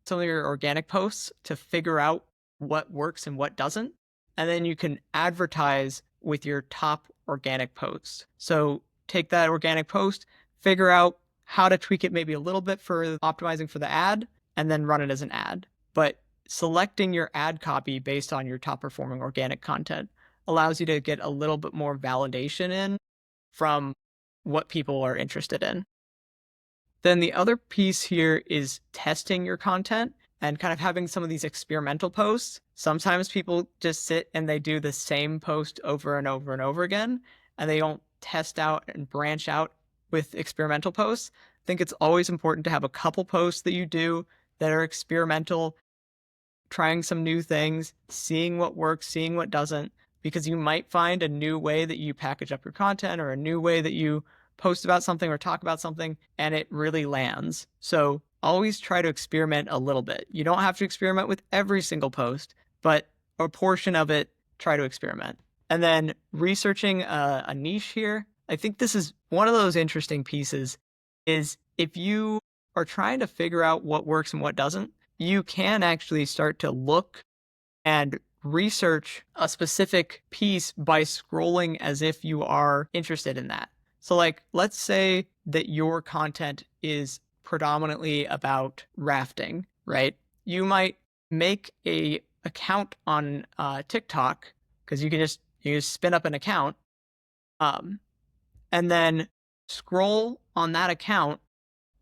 your organic posts to figure out what works and what doesn't. And then you can advertise with your top organic post. So take that organic post, figure out how to tweak it maybe a little bit for optimizing for the ad, and then run it as an ad. But selecting your ad copy based on your top performing organic content allows you to get a little bit more validation in from what people are interested in. Then the other piece here is testing your content and kind of having some of these experimental posts. Sometimes people just sit and they do the same post over and over and over again, and they don't test out and branch out with experimental posts. I think it's always important to have a couple posts that you do that are experimental, trying some new things, seeing what works, seeing what doesn't, because you might find a new way that you package up your content or a new way that you post about something or talk about something, and it really lands. So always try to experiment a little bit. You don't have to experiment with every single post, but a portion of it, try to experiment. And then researching a niche here. I think this is one of those interesting pieces is if you are trying to figure out what works and what doesn't, you can actually start to look and research a specific piece by scrolling as if you are interested in that. So like, let's say that your content is predominantly about rafting, right? You might make a account on TikTok, because you just spin up an account, um, and then scroll on that account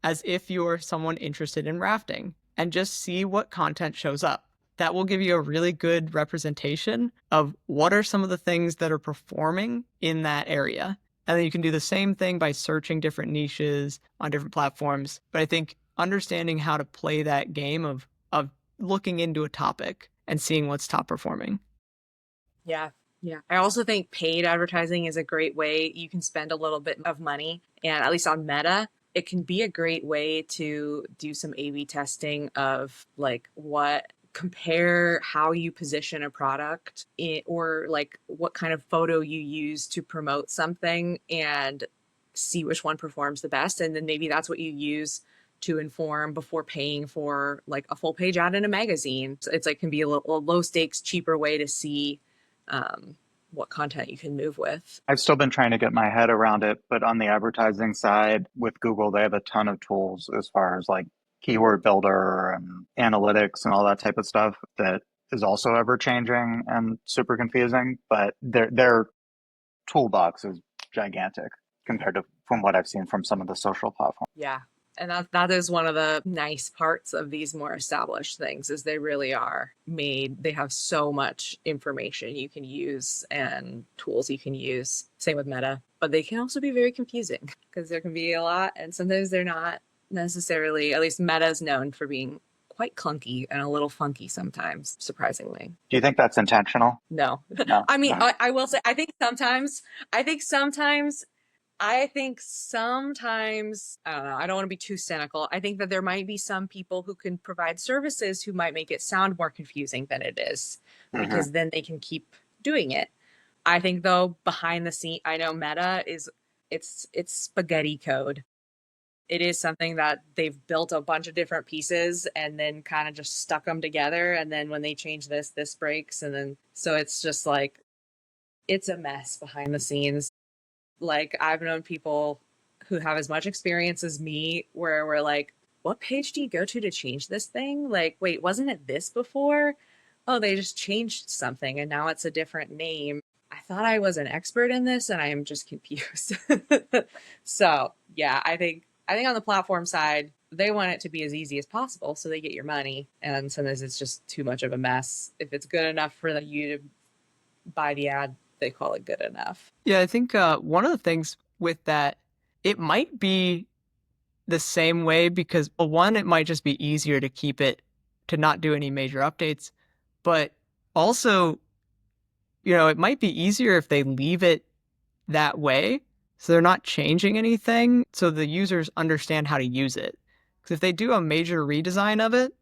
as if you're someone interested in rafting, and just see what content shows up. That will give you a really good representation of what are some of the things that are performing in that area. And then you can do the same thing by searching different niches on different platforms. But I think understanding how to play that game of looking into a topic and seeing what's top performing. Yeah. Yeah. I also think paid advertising is a great way you can spend a little bit of money. And at least on Meta, it can be a great way to do some A/B testing of like what compare how you position a product or like what kind of photo you use to promote something and see which one performs the best. And then maybe that's what you use to inform before paying for like a full page ad in a magazine. So it's like can be a low stakes, cheaper way to see um, what content you can move with. I've still been trying to get my head around it, but on the advertising side with Google, they have a ton of tools as far as like keyword builder and analytics and all that type of stuff that is also ever changing and super confusing, but their toolbox is gigantic compared to from what I've seen from some of the social platforms. Yeah. And that is one of the nice parts of these more established things is they really are made. They have so much information you can use and tools you can use. Same with Meta, but they can also be very confusing because there can be a lot, and sometimes they're not necessarily. At least Meta is known for being quite clunky and a little funky sometimes, surprisingly. Do you think that's intentional? No, No. I mean, No. I will say, I think sometimes I think sometimes, I don't know, I don't want to be too cynical. I think that there might be some people who can provide services who might make it sound more confusing than it is Hmm. because then they can keep doing it. I think though behind the scene, I know Meta is it's spaghetti code. It is something that they've built a bunch of different pieces and then kind of just stuck them together, and then when they change this, this breaks, and then so it's just like it's a mess behind the scenes. Like I've known people who have as much experience as me where we're like, what page do you go to change this thing? Like, wait, wasn't it this before? Oh, they just changed something and now it's a different name. I thought I was an expert in this and I am just confused. So yeah, I think on the platform side, they want it to be as easy as possible so they get your money. And sometimes it's just too much of a mess. If it's good enough for you to buy the ad, they call it good enough. Yeah, I think one of the things with that, it might be the same way because, well, one, it might just be easier to keep it to not do any major updates, but also, it might be easier if they leave it that way so they're not changing anything so the users understand how to use it. Because if they do a major redesign of it,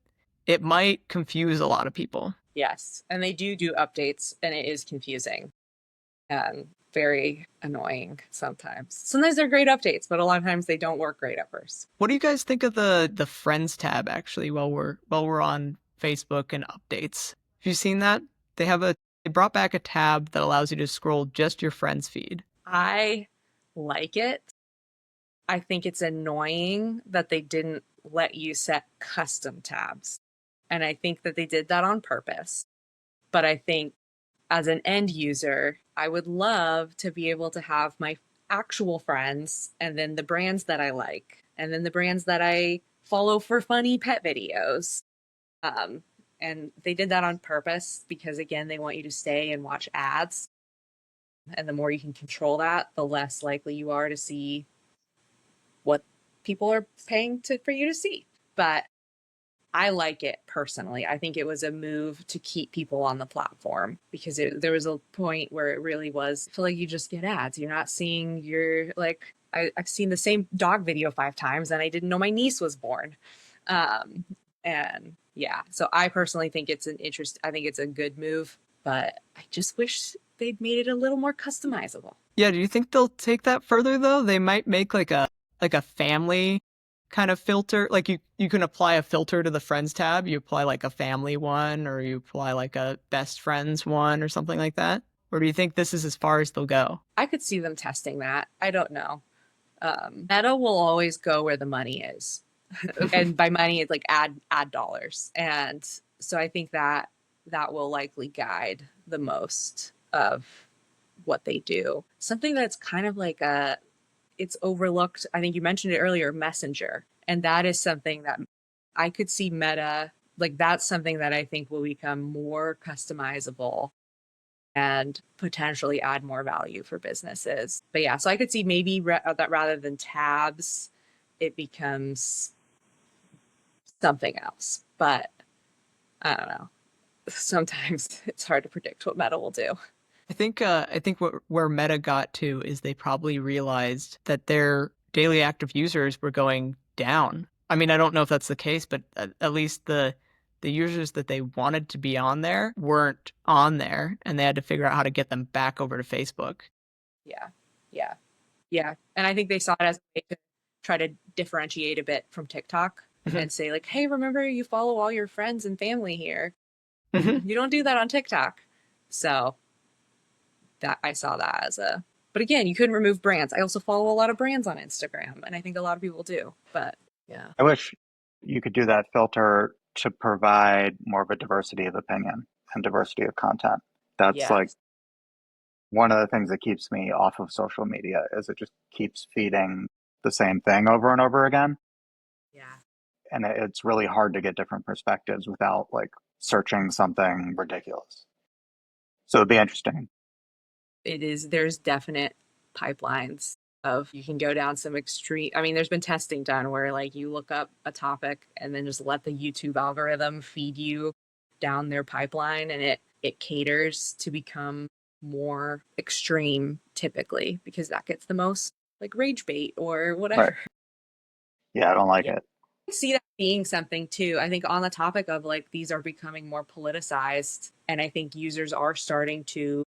it might confuse a lot of people. Yes, and they do updates, and it is confusing and very annoying sometimes. Sometimes they're great updates, but a lot of times they don't work great at first. What do you guys think of the Friends tab actually while we're on Facebook and updates? Have you seen that? They brought back a tab that allows you to scroll just your friends feed. I like it. I think it's annoying that they didn't let you set custom tabs. And I think that they did that on purpose. But I think as an end user, I would love to be able to have my actual friends and then the brands that I like and then the brands that I follow for funny pet videos. Um, and they did that on purpose because, again, they want you to stay and watch ads. And the more you can control that, the less likely you are to see what people are paying for you to see. But I like it personally. I think it was a move to keep people on the platform because there was a point where it really was, I feel like you just get ads. You're not seeing I've seen the same dog video 5 times and I didn't know my niece was born. Um, and yeah, so I personally think I think it's a good move, but I just wish they'd made it a little more customizable. Yeah, do you think they'll take that further though? They might make like a family kind of filter. Like you can apply a filter to the friends tab. You apply like a family one or you apply like a best friends one or something like that. Or do you think this is as far as they'll go? I could see them testing that. I don't know. Meta will always go where the money is, and by money it's like ad dollars, and so I think that that will likely guide the most of what they do. Something that's kind of like it's overlooked. I think you mentioned it earlier, Messenger, and that is something that I could see Meta like that's something that I think will become more customizable and potentially add more value for businesses. But yeah, so I could see maybe that rather than tabs, it becomes something else. But I don't know. Sometimes it's hard to predict what Meta will do. I think where Meta got to is they probably realized that their daily active users were going down. I mean, I don't know if that's the case, but at least the users that they wanted to be on there weren't on there, and they had to figure out how to get them back over to Facebook. Yeah. Yeah. Yeah. And I think they saw it as a way to try to differentiate a bit from TikTok Mhm. and say, like, hey, remember you follow all your friends and family here. Mhm. You don't do that on TikTok. So that I saw that but again, you couldn't remove brands. I also follow a lot of brands on Instagram, and I think a lot of people do. But yeah, I wish you could do that filter to provide more of a diversity of opinion and diversity of content. That's like yes, one of the things that keeps me off of social media is it just keeps feeding the same thing over and over again. and it's really hard to get different perspectives without like searching something ridiculous. So it'd be interesting. There's definite pipelines of you can go down some extreme. I mean, there's been testing done where like you look up a topic and then just let the YouTube algorithm feed you down their pipeline, and it caters to become more extreme typically because that gets the most like rage bait or Right. whatever. Yeah, I don't like Yeah. it. I see that being something too. I think on the topic of like these are becoming more politicized, and I think users are starting to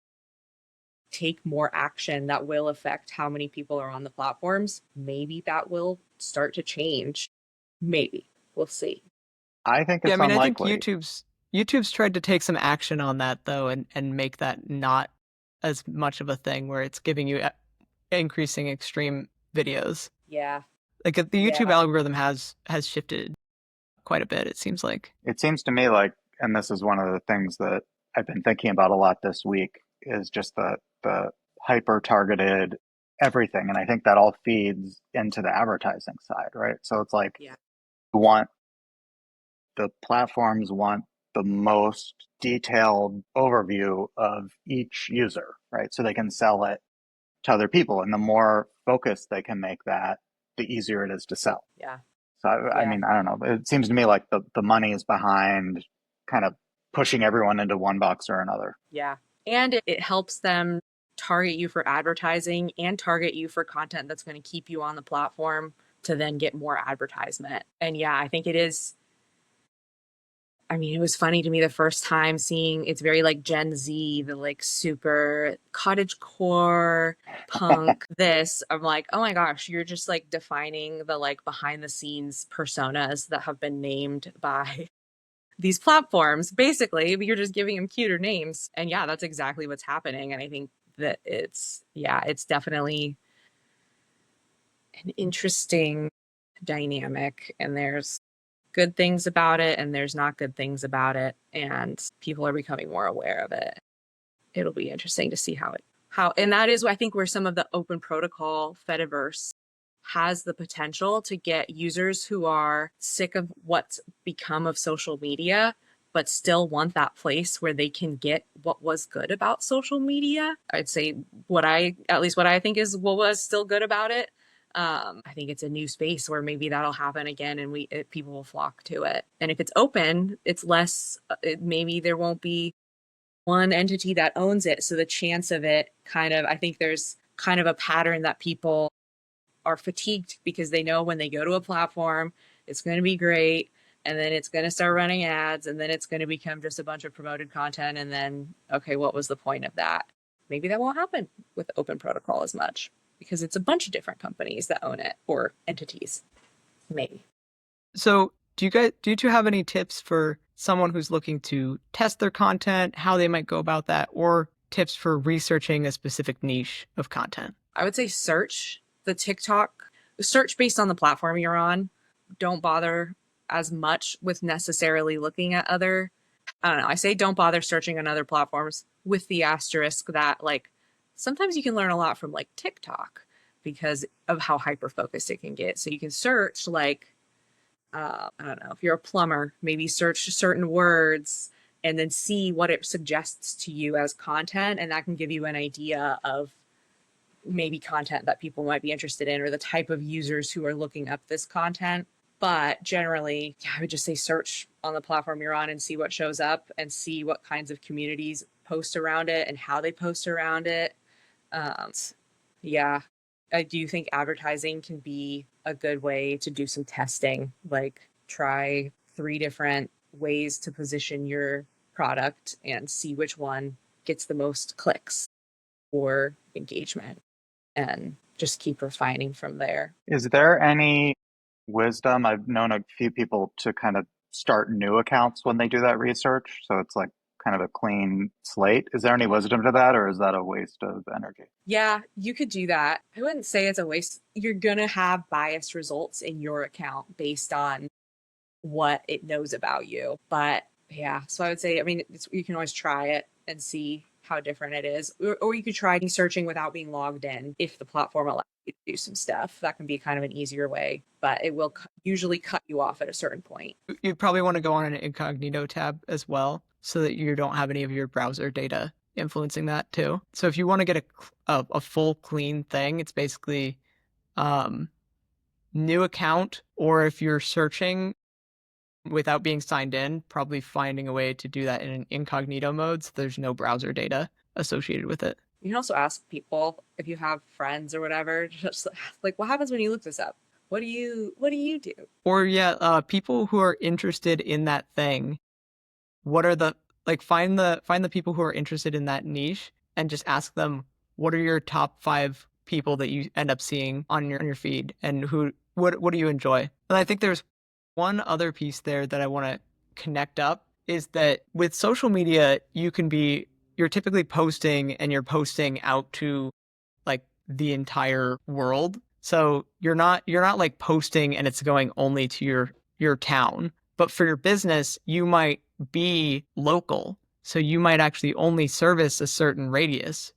take more action that will affect how many people are on the platforms. Maybe that will start to change. Maybe. We'll see. I think Yeah, I it's mean, I think unlikely. YouTube's tried to take some action on that though, and make that not as much of a thing where it's giving you increasing extreme videos. Yeah. Like the YouTube Yeah. algorithm has shifted quite a bit, it seems like. It seems to me like, and this is one of the things that I've been thinking about a lot this week, is just the hyper targeted everything. And I think that all feeds into the advertising side, right? So it's like Yeah. you want the platforms want the most detailed overview of each user, right? So they can sell it to other people. And the more focused they can make that, the easier it is to sell. Yeah. So, I Yeah. mean, I don't know. It seems to me like the money is behind kind of pushing everyone into one box or another. Yeah. And it helps them target you for advertising and target you for content that's going to keep you on the platform to then get more advertisement. And yeah, I think it is. I mean, it was funny to me the first time seeing it's very like Gen Z, the like super cottage core punk this. I'm like, oh my gosh, you're just like defining the like behind the scenes personas that have been named by these platforms. Basically, you're just giving them cuter names. And yeah, that's exactly what's happening. And I think that it's definitely an interesting dynamic. And there's good things about it and there's not good things about it, and people are becoming more aware of it. It'll be interesting to see how and that is I think where some of the open protocol Fediverse has the potential to get users who are sick of what's become of social media but still want that place where they can get what was good about social media. I'd say what I think is what was still good about it. I think it's a new space where maybe that'll happen again, and people will flock to it. And if it's open, it's less. Maybe there won't be one entity that owns it, so the chance of it I think there's kind of a pattern that people are fatigued because they know when they go to a platform, it's going to be great. And then it's going to start running ads, and then it's going to become just a bunch of promoted content. And then, okay, what was the point of that? Maybe that won't happen with open protocol as much because it's a bunch of different companies that own it or entities. Maybe. So, do you two have any tips for someone who's looking to test their content, how they might go about that, or tips for researching a specific niche of content? I would say search based on the platform you're on. Don't bother as much with necessarily looking at I don't know. I say don't bother searching on other platforms with the asterisk that like sometimes you can learn a lot from like TikTok because of how hyper focused it can get. So you can search like I don't know, if you're a plumber, maybe search certain words and then see what it suggests to you as content, and that can give you an idea of maybe content that people might be interested in or the type of users who are looking up this content. But generally, yeah, I would just say search on the platform you're on and see what shows up and see what kinds of communities post around it and how they post around it. Um, yeah, I do think advertising can be a good way to do some testing, like try 3 different ways to position your product and see which one gets the most clicks or engagement and just keep refining from there. Is there any wisdom? I've known a few people to kind of start new accounts when they do that research. So it's like kind of a clean slate. Is there any wisdom to that, or is that a waste of energy? Yeah, you could do that. I wouldn't say it's a waste. You're going to have biased results in your account based on what it knows about you. But yeah, so I would say, I mean, you can always try it and see how different it is. Or you could try searching without being logged in if the platform allows. do some stuff. That can be kind of an easier way, but it will usually cut you off at a certain point. You probably want to go on an incognito tab as well so that you don't have any of your browser data influencing that too. So if you want to get a full clean thing, it's basically new account, or if you're searching without being signed in, probably finding a way to do that in an incognito mode so there's no browser data associated with it. You can also ask people if you have friends or whatever, just like, what happens when you look this up? What do you do? Or yeah, people who are interested in that thing. What are the like find the people who are interested in that niche and just ask them what are your top 5 people that you end up seeing on your feed and what do you enjoy? And I think there's one other piece there that I want to connect up is that with social media you're typically posting and you're posting out to like the entire world. So you're not like posting and it's going only to your town. But for your business, you might be local. So you might actually only service a certain radius.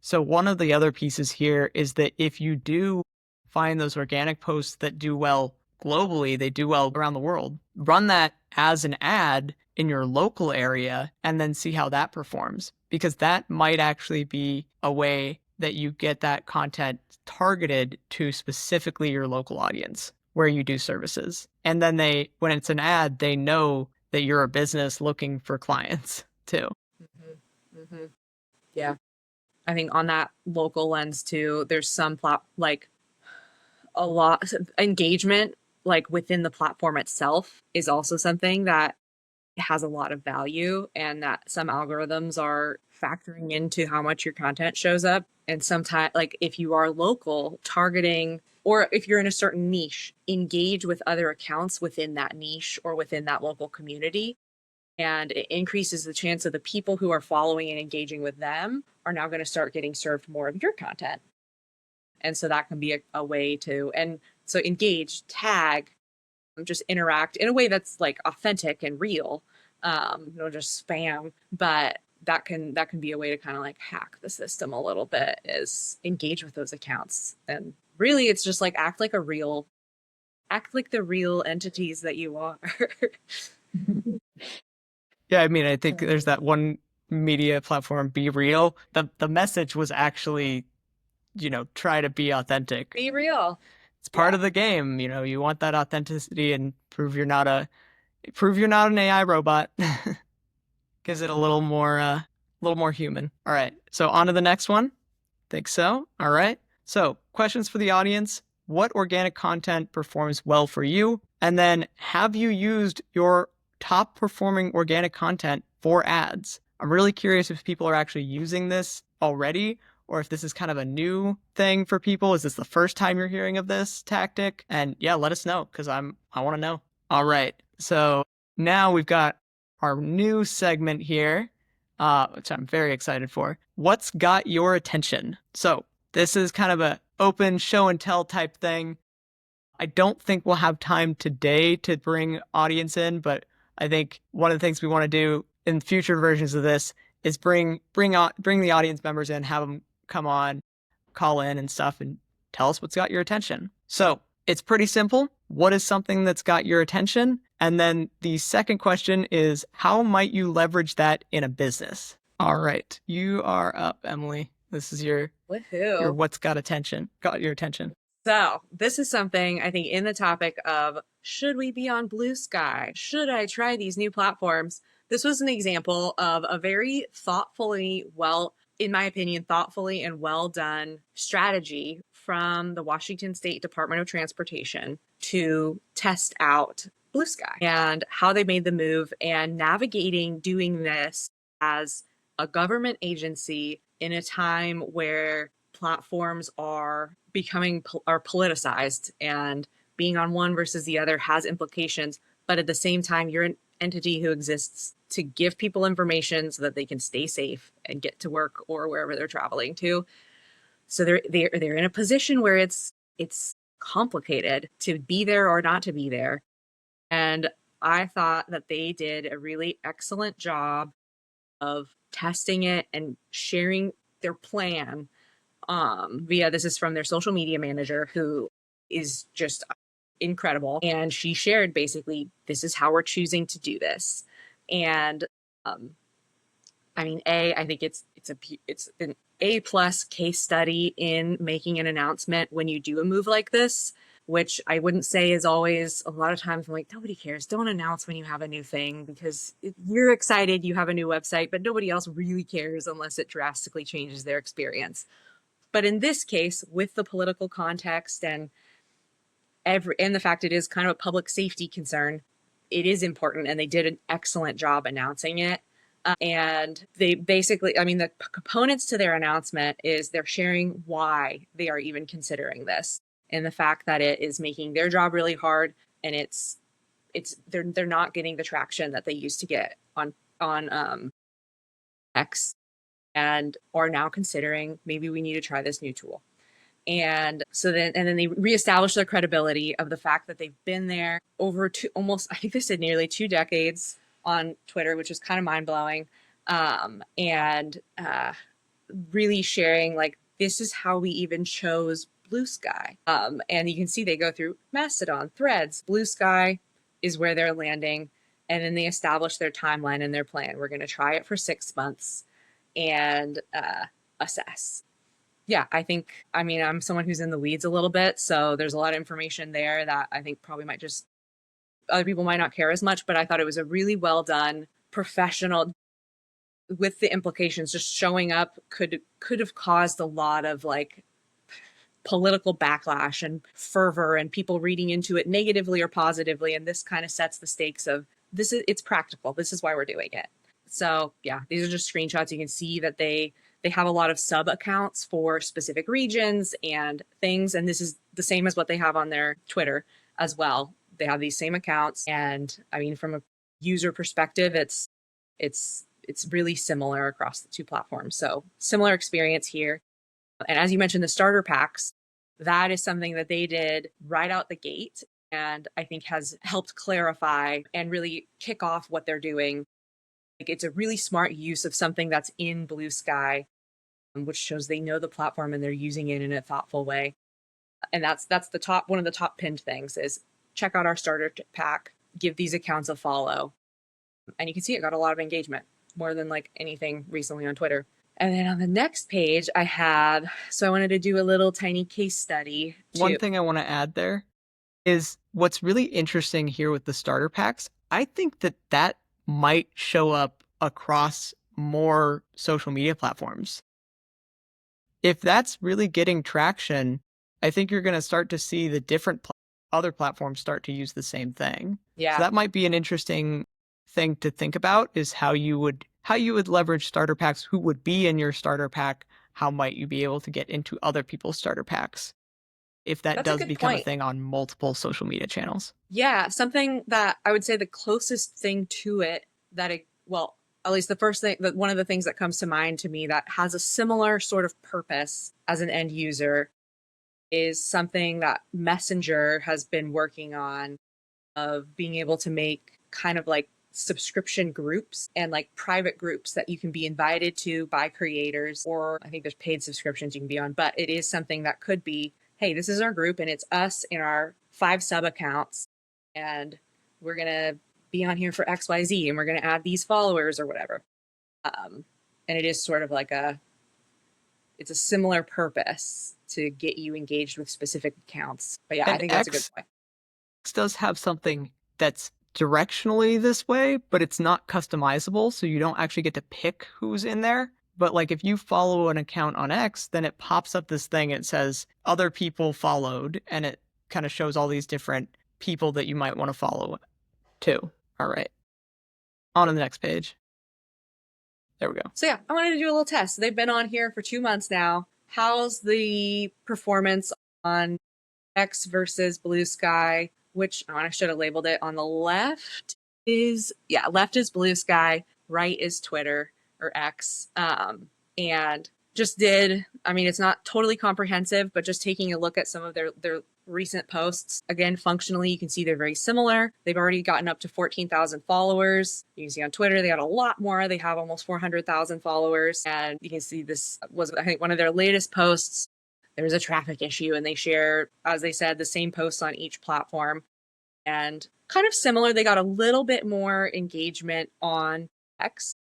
So one of the other pieces here is that if you do find those organic posts that do well globally, they do well around the world, run that as an ad in your local area and then see how that performs. Because that might actually be a way that you get that content targeted to specifically your local audience where you do services. And then when it's an ad, they know that you're a business looking for clients too. Mm-hmm. Mm-hmm. Yeah. I think on that local lens too, there's some like a lot engagement like within the platform itself is also something that has a lot of value and that some algorithms are factoring into how much your content shows up. And sometimes, like if you are local, targeting, or if you're in a certain niche, engage with other accounts within that niche or within that local community. And it increases the chance of the people who are following and engaging with them are now going to start getting served more of your content. And so that can be a way to, and so engage, tag, just interact in a way that's like authentic and real, just spam. But that can be a way to kind of like hack the system a little bit, is engage with those accounts. And really it's just like act like the real entities that you are. Yeah, I mean, I think there's that one media platform, Be Real. The message was actually, try to be authentic. Be real. It's part of the game, you want that authenticity and prove you're not an AI robot. Gives it a little more human. All right. So on to the next one. Think so? All right. So, questions for the audience. What organic content performs well for you? And then have you used your top performing organic content for ads? I'm really curious if people are actually using this already or if this is kind of a new thing for people. Is this the first time you're hearing of this tactic? And yeah, let us know because I want to know. All right. So now we've got our new segment here, which I'm very excited for. What's got your attention? So this is kind of a open show and tell type thing. I don't think we'll have time today to bring audience in, but I think one of the things we want to do in future versions of this is bring the audience members in, have them come on, call in and stuff, and tell us what's got your attention. So it's pretty simple. What is something that's got your attention? And then the second question is, how might you leverage that in a business? All right, you are up, Emily. This is your what's got your attention. So this is something I think in the topic of should we be on Bluesky? Should I try these new platforms? This was an example of a very in my opinion, thoughtfully and well done strategy from the Washington State Department of Transportation to test out Bluesky and how they made the move and navigating doing this as a government agency in a time where platforms are politicized and being on one versus the other has implications. But at the same time, you're an entity who exists to give people information so that they can stay safe and get to work or wherever they're traveling to. So they're in a position where it's complicated to be there or not to be there. And I thought that they did a really excellent job of testing it and sharing their plan This is from their social media manager, who is just incredible. And she shared basically, this is how we're choosing to do this. And I think it's an A+ case study in making an announcement when you do a move like this, which I wouldn't say is always. A lot of times I'm like, nobody cares. Don't announce when you have a new thing, because if you're excited you have a new website, but nobody else really cares unless it drastically changes their experience. But in this case, with the political context and the fact it is kind of a public safety concern, it is important, and they did an excellent job announcing it. And they basically, the components to their announcement is they're sharing why they are even considering this, and the fact that it is making their job really hard, and they're not getting the traction that they used to get on X, and are now considering, maybe we need to try this new tool. And then they reestablish their credibility of the fact that they've been there over I think they said nearly 2 decades on Twitter, which is kind of mind blowing. And really sharing, like, this is how we even chose Bluesky. And you can see they go through Mastodon, Threads. Bluesky is where they're landing. And then they establish their timeline and their plan. We're going to try it for 6 months and assess. Yeah, I'm someone who's in the weeds a little bit, so there's a lot of information there that I think probably other people might not care as much, but I thought it was a really well done, professional, with the implications. Just showing up could have caused a lot of like political backlash and fervor, and people reading into it negatively or positively, and this kind of sets the stakes of it's practical. This is why we're doing it. So yeah, these are just screenshots. You can see that they have a lot of sub accounts for specific regions and things. And this is the same as what they have on their Twitter as well. They have these same accounts. And from a user perspective, it's really similar across the 2 platforms. So similar experience here. And as you mentioned, the starter packs, that is something that they did right out the gate, and I think has helped clarify and really kick off what they're doing. Like, it's a really smart use of something that's in Bluesky, which shows they know the platform and they're using it in a thoughtful way. And that's one of the top pinned things is check out our starter pack, give these accounts a follow. And you can see it got a lot of engagement, more than like anything recently on Twitter. And then on the next page I wanted to do a little tiny case study. One thing I want to add there is what's really interesting here with the starter packs. I think that might show up across more social media platforms. If that's really getting traction, I think you're going to start to see the different other platforms start to use the same thing. Yeah. So that might be an interesting thing to think about, is how you would leverage starter packs, who would be in your starter pack, how might you be able to get into other people's starter packs if that does become a thing on multiple social media channels. Yeah, something that I would say the closest thing to it at least the first thing, one of the things that comes to mind to me that has a similar sort of purpose as an end user is something that Messenger has been working on, of being able to make kind of like subscription groups and like private groups that you can be invited to by creators, or I think there's paid subscriptions you can be on, but it is something that could be, hey, this is our group and it's us in our 5 sub accounts, and we're going to be on here for XYZ, and we're going to add these followers or whatever. And it is sort of like it's a similar purpose to get you engaged with specific accounts. But yeah, I think that's a good point. X does have something that's directionally this way, but it's not customizable, so you don't actually get to pick who's in there. But like, if you follow an account on X, then it pops up this thing, it says other people followed, and it kind of shows all these different people that you might want to follow too. All right, on to the next page. There we go. So yeah, I wanted to do a little test. They've been on here for 2 months now. How's the performance on X versus Bluesky? Which I should have labeled it. On the left is Bluesky, right is Twitter or X. And just it's not totally comprehensive, but just taking a look at some of their recent posts. Again, functionally, you can see they're very similar. They've already gotten up to 14,000 followers. You can see on Twitter, they got a lot more. They have almost 400,000 followers. And you can see this was, I think, one of their latest posts. There was a traffic issue, and they share, as they said, the same posts on each platform. And kind of similar, they got a little bit more engagement on X.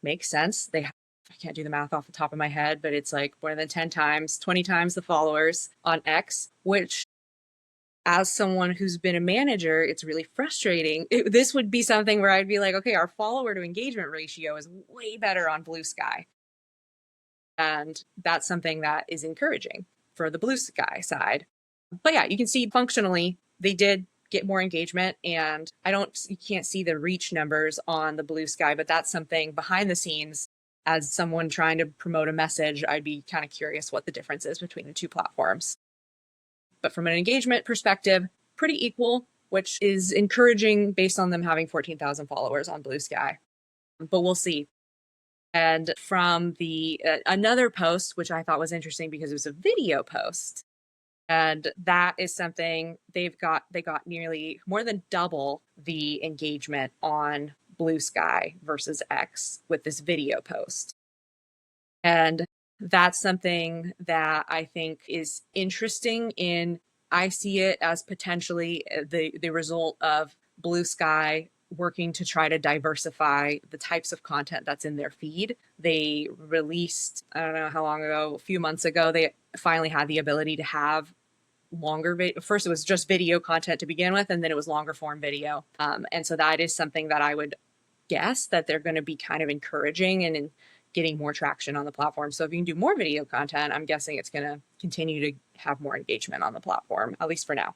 Makes sense. They have, I can't do the math off the top of my head, but it's like more than 10 times, 20 times the followers on X, which as someone who's been a manager, it's really frustrating. This would be something where I'd be like, okay, our follower to engagement ratio is way better on Bluesky. And that's something that is encouraging for the Bluesky side. But yeah, you can see functionally they did get more engagement, and you can't see the reach numbers on the Bluesky, but that's something behind the scenes. As someone trying to promote a message, I'd be kind of curious what the difference is between the two platforms. But from an engagement perspective, pretty equal, which is encouraging based on them having 14,000 followers on Bluesky. But we'll see. And from the another post, which I thought was interesting because it was a video post, and that is something they got nearly more than double the engagement on Bluesky versus X with this video post. And that's something that I think is interesting I see it as potentially the result of Bluesky working to try to diversify the types of content that's in their feed. They released, I don't know how long ago, a few months ago, they finally had the ability to have longer video. First, it was just video content to begin with, and then it was longer form video. And so that is something that I would guess that they're going to be kind of encouraging and getting more traction on the platform. So if you can do more video content, I'm guessing it's going to continue to have more engagement on the platform, at least for now.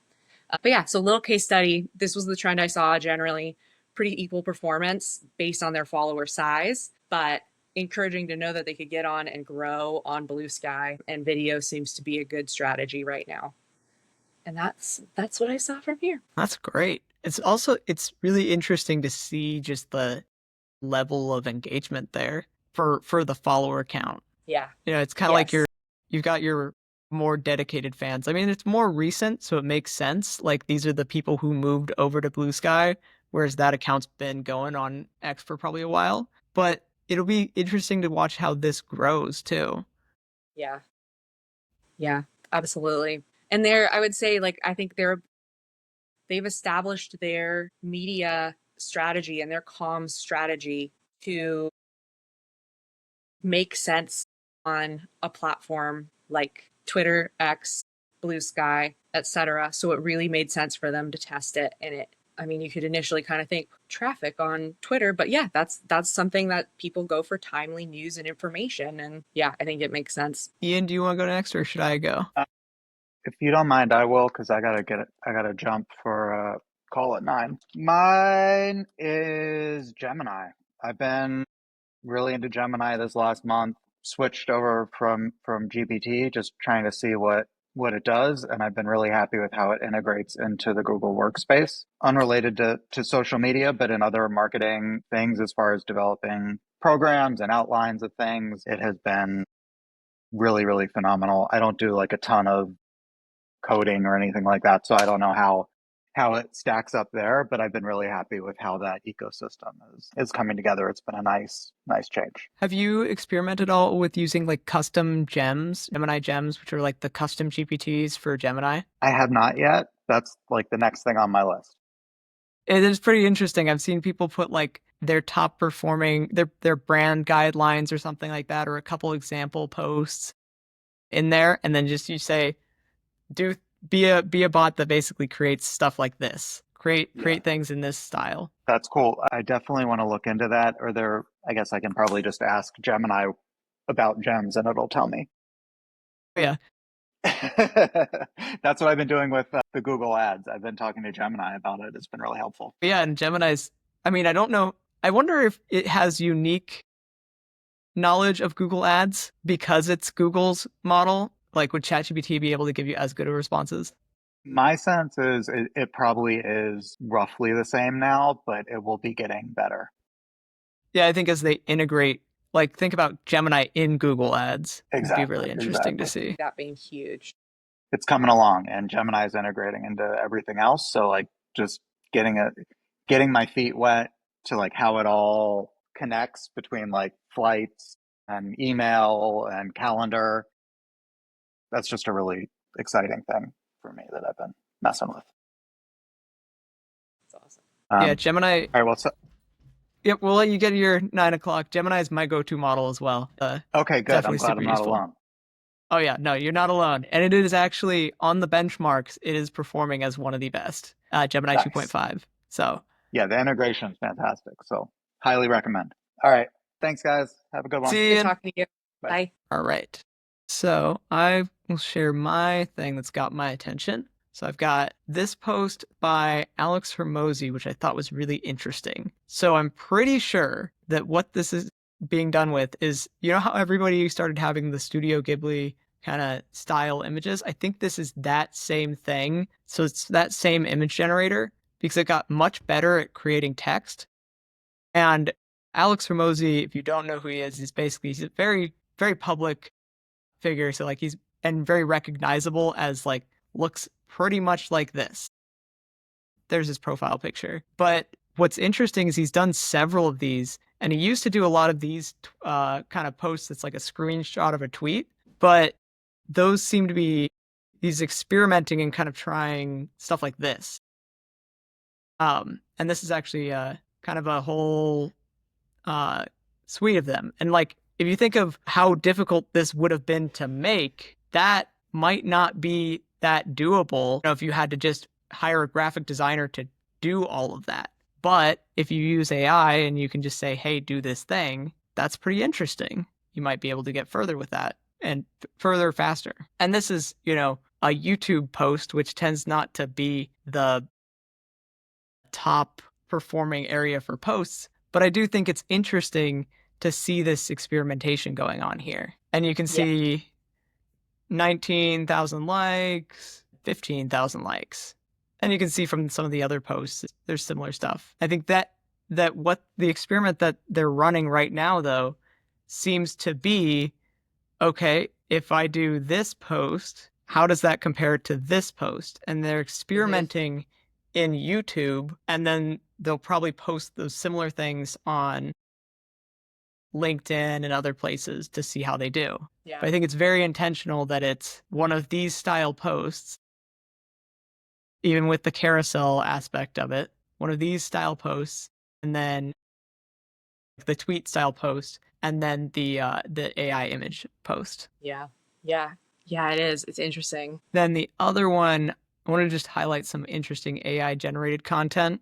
But yeah, so little case study. This was the trend I saw generally. Pretty equal performance based on their follower size, but encouraging to know that they could get on and grow on Bluesky, and video seems to be a good strategy right now. And that's what I saw from here. That's great. It's really interesting to see just the level of engagement there for the follower count. Yeah. You know, it's kind of like you've got your more dedicated fans. I mean, it's more recent, so it makes sense. Like, these are the people who moved over to Bluesky, whereas that account's been going on X for probably a while. But it'll be interesting to watch how this grows too. Yeah. Yeah, absolutely. And I would say, like, I think they've established their media strategy and their comms strategy to make sense on a platform like Twitter, X, Bluesky, etc. So it really made sense for them to test it. And I mean, you could initially kind of think traffic on Twitter, but yeah, that's something that people go for timely news and information. And yeah, I think it makes sense. Ian, do you want to go next, or should I go? If you don't mind, I will, because I gotta jump for a call at 9. Mine is Gemini. I've been really into Gemini this last month. Switched over from GPT, just trying to see what it does, and I've been really happy with how it integrates into the Google Workspace. Unrelated to social media, but in other marketing things, as far as developing programs and outlines of things, it has been really, really phenomenal. I don't do like a ton of coding or anything like that, so I don't know how it stacks up there, but I've been really happy with how that ecosystem is coming together. It's been a nice change. Have you experimented at all with using like custom gems, Gemini gems, which are like the custom GPTs for Gemini? I have not yet. That's like the next thing on my list. It is pretty interesting. I've seen people put like their top performing, their brand guidelines or something like that, or a couple example posts in there, and then just you say, be a bot that basically creates stuff like this. Create things in this style. That's cool. I definitely want to look into that. I guess I can probably just ask Gemini about gems and it'll tell me. Yeah. That's what I've been doing with the Google ads. I've been talking to Gemini about it. It's been really helpful. Yeah, and Gemini's, I mean, I don't know. I wonder if it has unique knowledge of Google ads because it's Google's model. Like, would ChatGPT be able to give you as good of responses? My sense is it probably is roughly the same now, but it will be getting better. Yeah, I think as they integrate, like, think about Gemini in Google ads. Exactly. It'd be really interesting to see. That being huge. it's coming along, and Gemini is integrating into everything else. So like just getting my feet wet to like how it all connects between like flights and email and calendar. That's just a really exciting thing for me that I've been messing with. That's awesome. Yeah, Um, Gemini. all right, well, so, Yep, we'll let you get your 9 o'clock. Gemini is my go-to model as well. okay, good. I'm Definitely glad super I'm not useful. alone. Oh yeah, no, you're not alone. And it is actually on the benchmarks, it is performing as one of the best, Gemini Nice. 2.5. So, Yeah, the integration is fantastic. So highly recommend. All right. Thanks, guys. Have a good one. see Good you. talking to you. Bye. Bye. All right. So I will share my thing that's got my attention. So I've got this post by Alex Hermosi, which I thought was really interesting. So I'm pretty sure that what this is being done with is, you know how everybody started having the Studio Ghibli kind of style images? I think this is that same thing. So it's that same image generator because it got much better at creating text. And Alex Hermosi, if you don't know who he is, he's a very, very public figure. So like he's and very recognizable as like looks pretty much like this. There's his profile picture. But what's interesting is he's done several of these, and he used to do a lot of these kind of posts. It's like a screenshot of a tweet, but those seem to be he's experimenting and kind of trying stuff like this. And this is actually kind of a whole uh, suite of them. And like, if you think of how difficult this would have been to make, that might not be that doable, if you had to just hire a graphic designer to do all of that. But if you use AI and you can just say, hey, do this thing, that's pretty interesting. You might be able to get further with that and further faster. And this is, a YouTube post, which tends not to be the top performing area for posts. But I do think it's interesting to see this experimentation going on here. And you can Yeah. see 19,000 likes, 15,000 likes. And you can see from some of the other posts, there's similar stuff. I think that what the experiment that they're running right now, though, seems to be, okay, if I do this post, how does that compare to this post? And they're experimenting in YouTube, and then they'll probably post those similar things on LinkedIn and other places to see how they do. Yeah. But I think it's very intentional that it's one of these style posts, even with the carousel aspect of it, one of these style posts, and then the tweet style post, and then the AI image post. Yeah. Yeah. Yeah, it is. It's interesting. Then the other one, I want to just highlight some interesting AI generated content.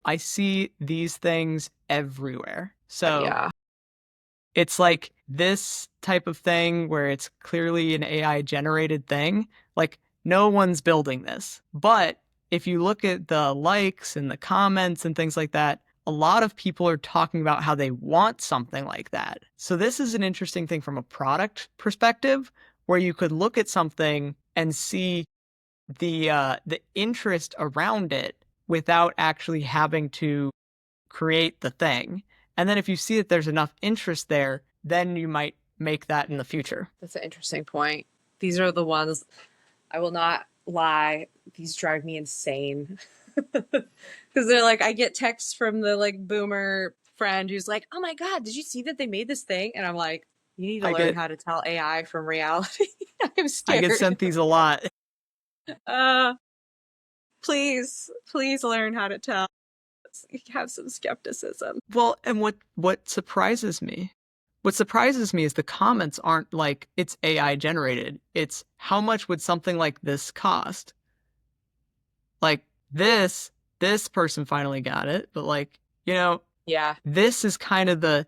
I see these things everywhere. So Yeah. it's like this type of thing where it's clearly an AI generated thing. Like no one's building this. But if you look at the likes and the comments and things like that, a lot of people are talking about how they want something like that. So this is an interesting thing from a product perspective where you could look at something and see the interest around it without actually having to create the thing. And then if you see that there's enough interest there, then you might make that in the future. That's an interesting point. These are the ones, I will not lie, these drive me insane. Because they're like, I get texts from the like boomer friend who's like, oh my God, did you see that they made this thing? And I'm like, you need to I learn get how to tell AI from reality. I'm I get scared. sent these a lot. Uh, please learn how to tell. Have some skepticism. Well, and what surprises me is the comments aren't like it's AI generated. It's how much would something like this cost? Like this person finally got it, but like, Yeah. this is kind of the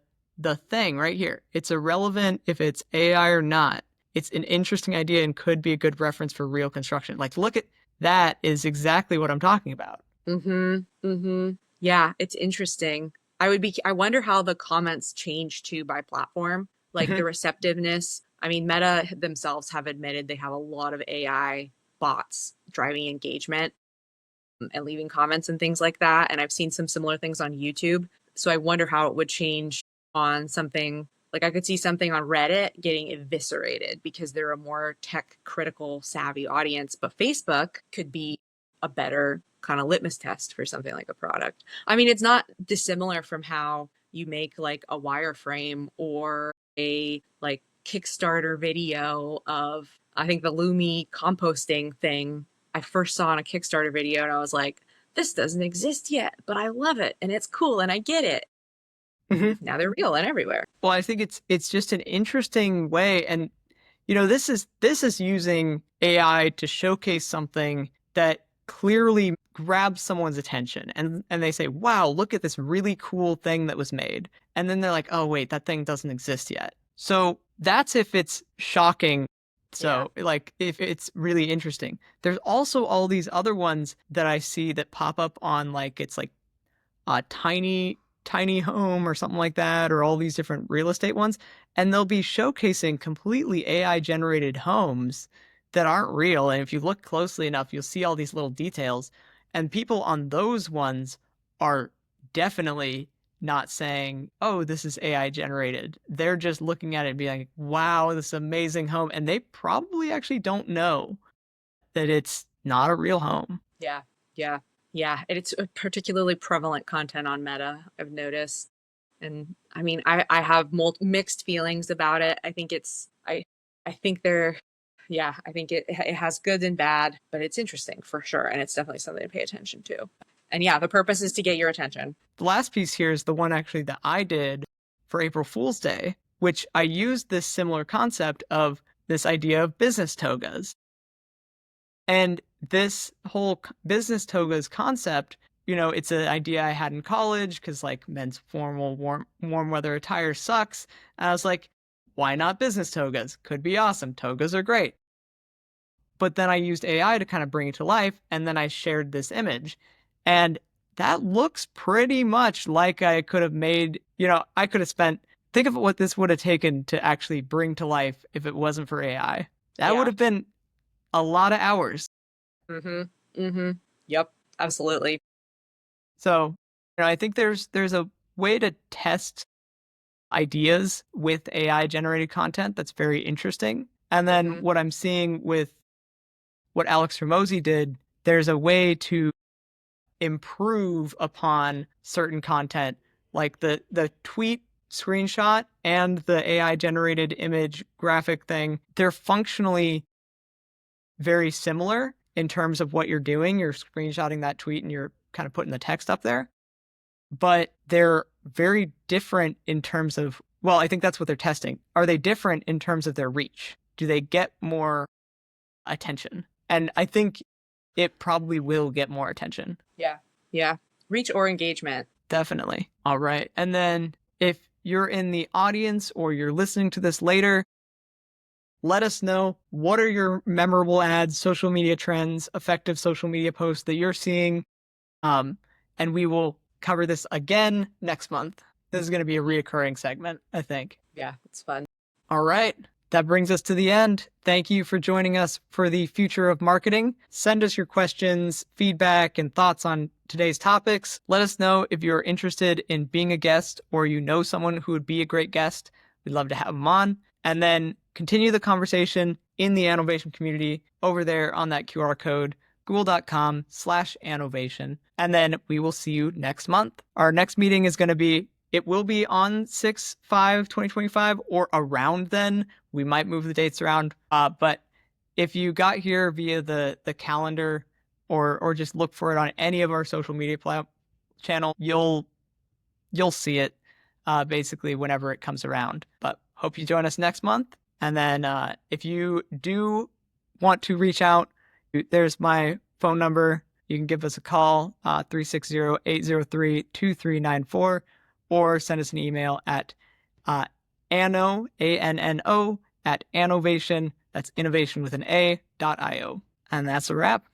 thing right here. It's irrelevant if it's AI or not. It's an interesting idea and could be a good reference for real construction. Like, look at that is exactly what I'm talking about. Mm-hmm. Mm-hmm. Yeah, it's interesting. I wonder how the comments change too by platform, like the receptiveness. I mean, Meta themselves have admitted they have a lot of AI bots driving engagement and leaving comments and things like that. And I've seen some similar things on YouTube. So I wonder how it would change on something Like I could see something on Reddit getting eviscerated because they're a more tech critical savvy audience, but Facebook could be a better kind of litmus test for something like a product. I mean, it's not dissimilar from how you make like a wireframe or a like Kickstarter video of, I think, the Lumi composting thing. I first saw on a Kickstarter video and I was like, this doesn't exist yet, but I love it and it's cool and I get it. Mm-hmm. Now they're real and everywhere. Well, I think it's just an interesting way, and this is using AI to showcase something that clearly grabs someone's attention, and they say, "Wow, look at this really cool thing that was made," and then they're like, "Oh wait, that thing doesn't exist yet." So that's if it's shocking. Yeah. So like if it's really interesting. There's also all these other ones that I see that pop up on like it's like a tiny home or something like that, or all these different real estate ones, and they'll be showcasing completely AI generated homes that aren't real. And if you look closely enough, you'll see all these little details. And people on those ones are definitely not saying, "Oh, this is AI generated." They're just looking at it and being like, "Wow, this amazing home." And they probably actually don't know that it's not a real home. Yeah. Yeah. Yeah. And it's a particularly prevalent content on Meta, I've noticed. And I mean, I have mixed feelings about it. I think I think they're, yeah, I think it has good and bad, but it's interesting for sure. And it's definitely something to pay attention to. And yeah, the purpose is to get your attention. The last piece here is the one actually that I did for April Fool's Day, which I used this similar concept of this idea of business togas. And this whole business togas concept, it's an idea I had in college because like men's formal warm weather attire sucks. And I was like, why not business togas? Could be awesome. Togas are great. But then I used AI to kind of bring it to life, and then I shared this image. And that looks pretty much like I could have made, I could have think of what this would have taken to actually bring to life if it wasn't for AI. That would Yeah. have been a lot of hours. Mm-hmm. Mm-hmm. Yep. Absolutely. So, I think there's a way to test ideas with AI generated content that's very interesting. And then Mm-hmm. what I'm seeing with what Alex Ramosi did, there's a way to improve upon certain content, like the tweet screenshot and the AI generated image graphic thing. They're functionally very similar in terms of what you're doing. You're screenshotting that tweet and you're kind of putting the text up there, but they're very different in terms of, well, I think that's what they're testing. Are they different in terms of their reach? Do they get more attention? And I think it probably will get more attention. Yeah. Yeah. Reach or engagement. Definitely. All right. And then if you're in the audience or you're listening to this later, let us know, what are your memorable ads, social media trends, effective social media posts that you're seeing. And we will cover this again next month. This is going to be a reoccurring segment, I think. Yeah. It's fun. All right. That brings us to the end. Thank you for joining us for the Future of Marketing. Send us your questions, feedback, and thoughts on today's topics. Let us know if you're interested in being a guest or you know someone who would be a great guest. We'd love to have them on. And then continue the conversation in the Annovation community over there on that QR code, google.com/Annovation. And then we will see you next month. Our next meeting is going to be, it will be on 6/5/2025 or around then. We might move the dates around. But if you got here via the calendar or just look for it on any of our social media channel, you'll see it basically whenever it comes around. But hope you join us next month. And then if you do want to reach out, there's my phone number. You can give us a call, 360-803-2394, or send us an email at anno, ANNO, at Annovation, that's innovation with an A.io. And that's a wrap.